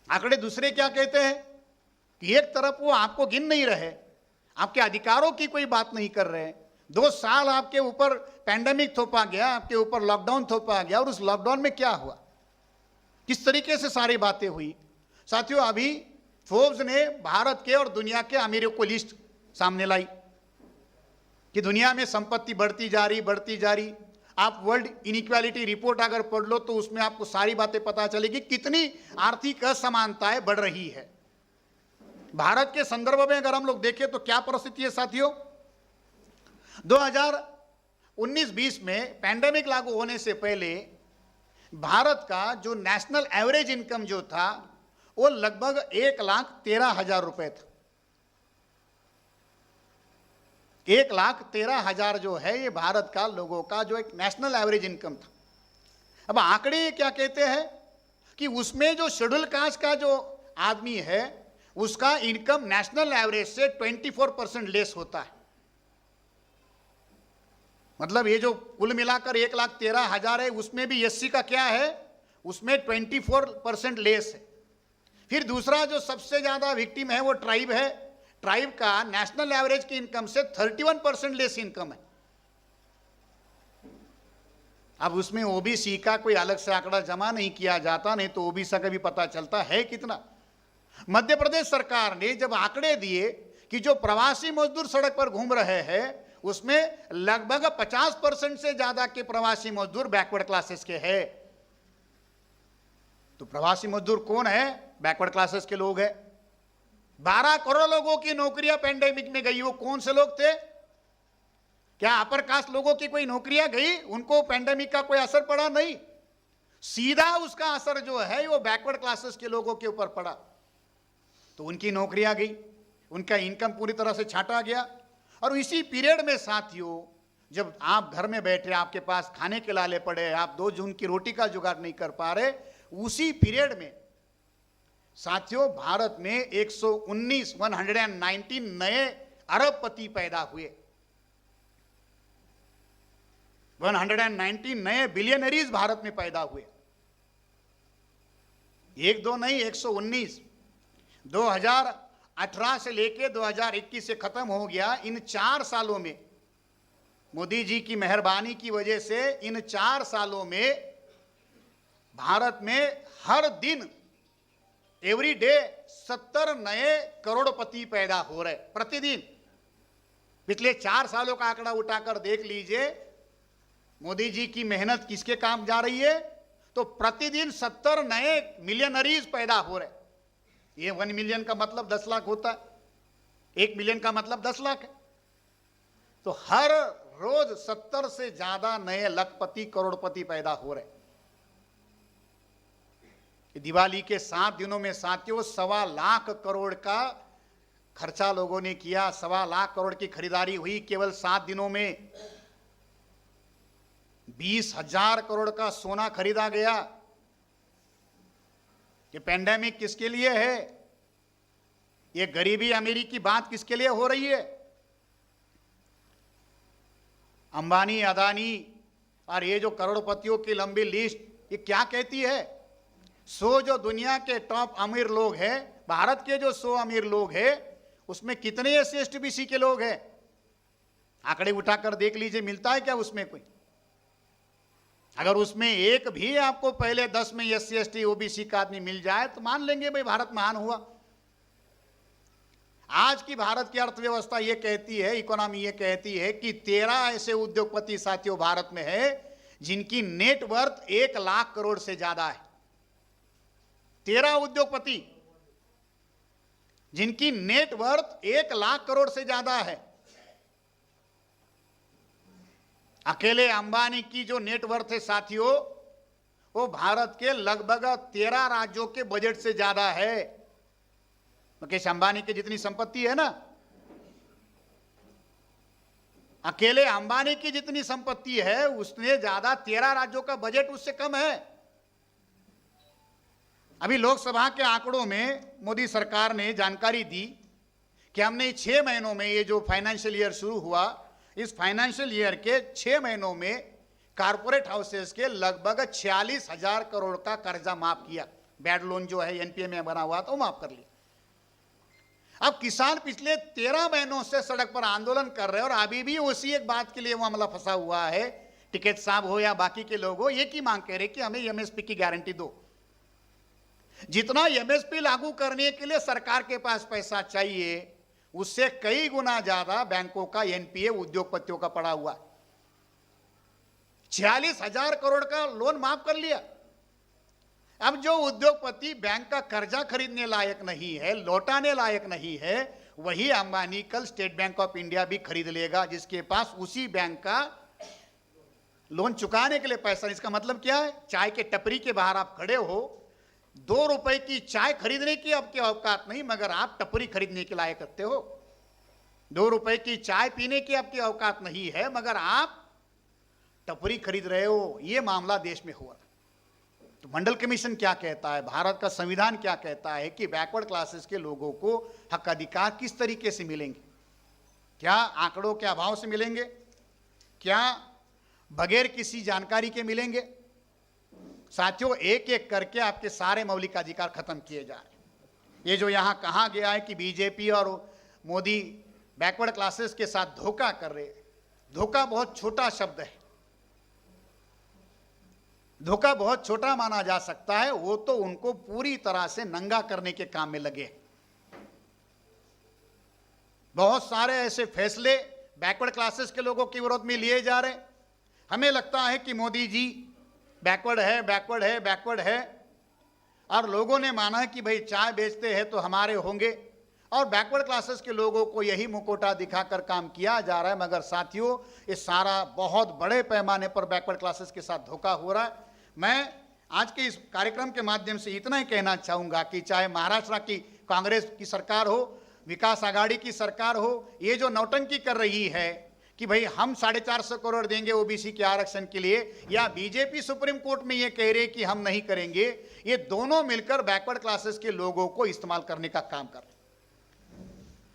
आंकड़े दूसरे क्या कहते हैं कि एक तरफ वो आपको गिन नहीं रहे, आपके अधिकारों की कोई बात नहीं कर रहे। 2 साल आपके ऊपर पैंडेमिक थोपा गया, आपके ऊपर लॉकडाउन थोपा गया, और उस लॉकडाउन में क्या हुआ, किस तरीके से सारी बातें हुई। साथियों, अभी फोर्ब्स ने भारत के और दुनिया के अमीरों को लिस्ट सामने लाई कि दुनिया में संपत्ति बढ़ती जा रही। आप वर्ल्ड इनइक्वालिटी रिपोर्ट अगर पढ़ लो तो उसमें आपको सारी बातें पता चलेगी, कितनी आर्थिक असमानताएं बढ़ रही है। भारत के संदर्भ में अगर हम लोग देखें तो क्या परिस्थिति है साथियों? 2019-20 में पैंडेमिक लागू होने से पहले भारत का जो नेशनल एवरेज इनकम जो था वो लगभग 1,13,000 रुपए था। 1,13,000 जो है ये भारत का लोगों का जो एक नेशनल एवरेज इनकम था। अब आंकड़े क्या कहते हैं कि उसमें जो शेड्यूल कास्ट का जो आदमी है उसका इनकम नेशनल एवरेज से 24% लेस होता है। मतलब ये जो कुल मिलाकर 1,13,000 है उसमें भी एससी का क्या है, उसमें 24% लेस है। फिर दूसरा जो सबसे ज्यादा विक्टिम है वो ट्राइब है। ट्राइब का नेशनल एवरेज की इनकम से 31% लेस इनकम है। अब उसमें ओबीसी का कोई अलग से आंकड़ा जमा नहीं किया जाता, नहीं तो ओबीसी का भी पता चलता है कितना। मध्य प्रदेश सरकार ने जब आंकड़े दिए कि जो प्रवासी मजदूर सड़क पर घूम रहे हैं उसमें लगभग 50% से ज्यादा के प्रवासी मजदूर बैकवर्ड क्लासेस के हैं। तो प्रवासी मजदूर कौन है? बैकवर्ड क्लासेस के लोग हैं। 12 करोड़ लोगों की नौकरियां पैंडेमिक में गई। वो कौन से लोग थे? क्या अपर कास्ट लोगों की कोई नौकरियां गई? उनको पैंडेमिक का कोई असर पड़ा? नहीं, सीधा उसका असर जो है वो बैकवर्ड क्लासेस के लोगों के ऊपर पड़ा। तो उनकी नौकरियां गई, उनका इनकम पूरी तरह से छाटा गया। और इसी पीरियड में साथियों जब आप घर में बैठे, आपके पास खाने के लाले पड़े, आप 2 जून की रोटी का जुगाड़ नहीं कर पा रहे, उसी पीरियड में साथियों भारत में 119 नए अरबपति पैदा हुए, 190 नए बिलियनरीज भारत में पैदा हुए। एक दो नहीं, 119। 2018 से लेके 2021 से खत्म हो गया। इन 4 सालों में मोदी जी की मेहरबानी की वजह से इन 4 सालों में भारत में हर दिन एवरी डे 70 नए करोड़पति पैदा हो रहे प्रतिदिन। पिछले 4 सालों का आंकड़ा उठाकर देख लीजिए, मोदी जी की मेहनत किसके काम जा रही है, तो प्रतिदिन 70 नए मिलियनरीज पैदा हो रहे। ये 1 मिलियन का मतलब 10 लाख होता है, 1 मिलियन का मतलब 10 लाख है। तो हर रोज 70 से ज्यादा नए लखपति करोड़पति पैदा हो रहे। दिवाली के 7 दिनों में साथियों 1.25 लाख करोड़ का खर्चा लोगों ने किया, 1.25 लाख करोड़ की खरीदारी हुई केवल 7 दिनों में। 20,000 करोड़ का सोना खरीदा गया। ये पेंडेमिक किसके लिए है? ये गरीबी अमीरी की बात किसके लिए हो रही है? अंबानी, अदानी और ये जो करोड़पतियों की लंबी लिस्ट, ये क्या कहती है? 100 जो दुनिया के टॉप अमीर लोग हैं, भारत के जो 100 अमीर लोग हैं, उसमें कितने SC ST BC के लोग हैं? आंकड़े उठाकर देख लीजिए, मिलता है क्या उसमें कोई? अगर उसमें एक भी आपको पहले 10 में SC ST OBC का आदमी मिल जाए तो मान लेंगे भाई भारत महान हुआ। आज की भारत की अर्थव्यवस्था ये कहती है, इकोनॉमी ये कहती है कि 13 ऐसे उद्योगपति साथियों भारत में है जिनकी नेटवर्थ 1 लाख करोड़ से ज्यादा है। 13 उद्योगपति जिनकी नेटवर्थ 1 लाख करोड़ से ज्यादा है। अकेले अंबानी की जो नेटवर्थ है साथियों, वो भारत के लगभग 13 राज्यों के बजट से ज्यादा है। मुकेश अंबानी की जितनी संपत्ति है ना, अकेले अंबानी की जितनी संपत्ति है उसने ज्यादा 13 राज्यों का बजट उससे कम है। अभी लोकसभा के आंकड़ों में मोदी सरकार ने जानकारी दी कि हमने 6 महीनों में, ये जो फाइनेंशियल ईयर शुरू हुआ, इस फाइनेंशियल ईयर के 6 महीनों में कारपोरेट हाउसेस के लगभग 46,000 करोड़ का कर्जा माफ किया। बैड लोन जो है NPA में बना हुआ था वो माफ कर लिया। अब किसान पिछले 13 महीनों से सड़क पर आंदोलन कर रहे हैं और अभी भी उसी एक बात के लिए मामला फंसा हुआ है। टिकैत साहब हो या बाकी के लोग हो, एक ही मांग कह रहे कि हमें MSP की गारंटी दो। जितना MSP लागू करने के लिए सरकार के पास पैसा चाहिए, उससे कई गुना ज्यादा बैंकों का NPA उद्योगपतियों का पड़ा हुआ। 46,000 करोड़ का लोन माफ कर लिया। अब जो उद्योगपति बैंक का कर्जा खरीदने लायक नहीं है, लौटाने लायक नहीं है, वही अंबानी कल स्टेट बैंक ऑफ इंडिया भी खरीद लेगा, जिसके पास उसी बैंक का लोन चुकाने के लिए पैसा। इसका मतलब क्या है? चाय के टपरी के बाहर आप खड़े हो, 2 रुपए की चाय खरीदने की आपकी औकात नहीं, मगर आप टपरी खरीदने के लायक रखते हो। 2 रुपए की चाय पीने की आपकी औकात नहीं है, मगर आप टपरी खरीद रहे हो। ये मामला देश में हुआ। तो मंडल कमीशन क्या कहता है, भारत का संविधान क्या कहता है कि बैकवर्ड क्लासेस के लोगों को हक अधिकार किस तरीके से मिलेंगे? क्या आंकड़ों के अभाव से मिलेंगे? क्या बगैर किसी जानकारी के मिलेंगे? साथियों, एक एक करके आपके सारे मौलिक अधिकार खत्म किए जा रहे हैं। ये जो यहां कहा गया है कि बीजेपी और मोदी बैकवर्ड क्लासेस के साथ धोखा कर रहे हैं, धोखा बहुत छोटा शब्द है, धोखा बहुत छोटा माना जा सकता है। वो तो उनको पूरी तरह से नंगा करने के काम में लगे। बहुत सारे ऐसे फैसले बैकवर्ड क्लासेस के लोगों के विरोध में लिए जा रहे हैं। हमें लगता है कि मोदी जी बैकवर्ड है, बैकवर्ड है, बैकवर्ड है, और लोगों ने माना कि भाई चाय बेचते हैं तो हमारे होंगे, और बैकवर्ड क्लासेस के लोगों को यही मुखौटा दिखाकर काम किया जा रहा है। मगर साथियों, ये सारा बहुत बड़े पैमाने पर बैकवर्ड क्लासेस के साथ धोखा हो रहा है। मैं आज के इस कार्यक्रम के माध्यम से इतना ही कहना चाहूंगा कि चाहे महाराष्ट्र की कांग्रेस की सरकार हो, विकास आघाड़ी की सरकार हो, ये जो नौटंकी कर रही है, कि भाई हम 450 करोड़ देंगे ओबीसी के आरक्षण के लिए, या बीजेपी सुप्रीम कोर्ट में ये कह रहे कि हम नहीं करेंगे, ये दोनों मिलकर बैकवर्ड क्लासेस के लोगों को इस्तेमाल करने का काम कर रहे।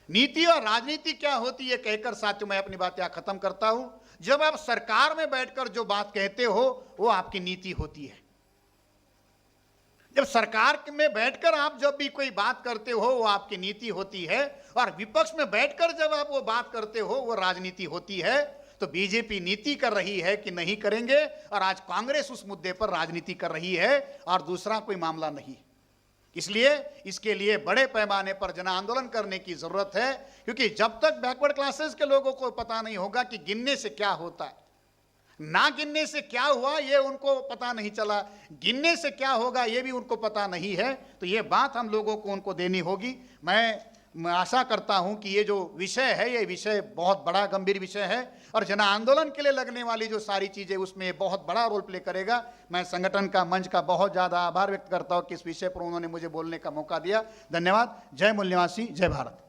नीति और राजनीति क्या होती है कहकर साथियों मैं अपनी बात यहां खत्म करता हूं। जब आप सरकार में बैठकर जो बात कहते हो वो आपकी नीति होती है। जब सरकार में बैठकर आप जब भी कोई बात करते हो वो आपकी नीति होती है, और विपक्ष में बैठकर जब आप वो बात करते हो वो राजनीति होती है। तो बीजेपी नीति कर रही है कि नहीं करेंगे, और आज कांग्रेस उस मुद्दे पर राजनीति कर रही है, और दूसरा कोई मामला नहीं। इसलिए इसके लिए बड़े पैमाने पर जन आंदोलन करने की जरूरत है, क्योंकि जब तक बैकवर्ड क्लासेस के लोगों को पता नहीं होगा कि गिनने से क्या होता है, ना गिनने से क्या हुआ ये उनको पता नहीं चला, गिनने से क्या होगा ये भी उनको पता नहीं है, तो ये बात हम लोगों को उनको देनी होगी। मैं आशा करता हूं कि ये जो विषय है ये विषय बहुत बड़ा गंभीर विषय है, और जन आंदोलन के लिए लगने वाली जो सारी चीजें उसमें बहुत बड़ा रोल प्ले करेगा। मैं संगठन का मंच का बहुत ज्यादा आभार व्यक्त करता हूं कि इस विषय पर उन्होंने मुझे बोलने का मौका दिया। धन्यवाद। जय मूल निवासी, जय भारत।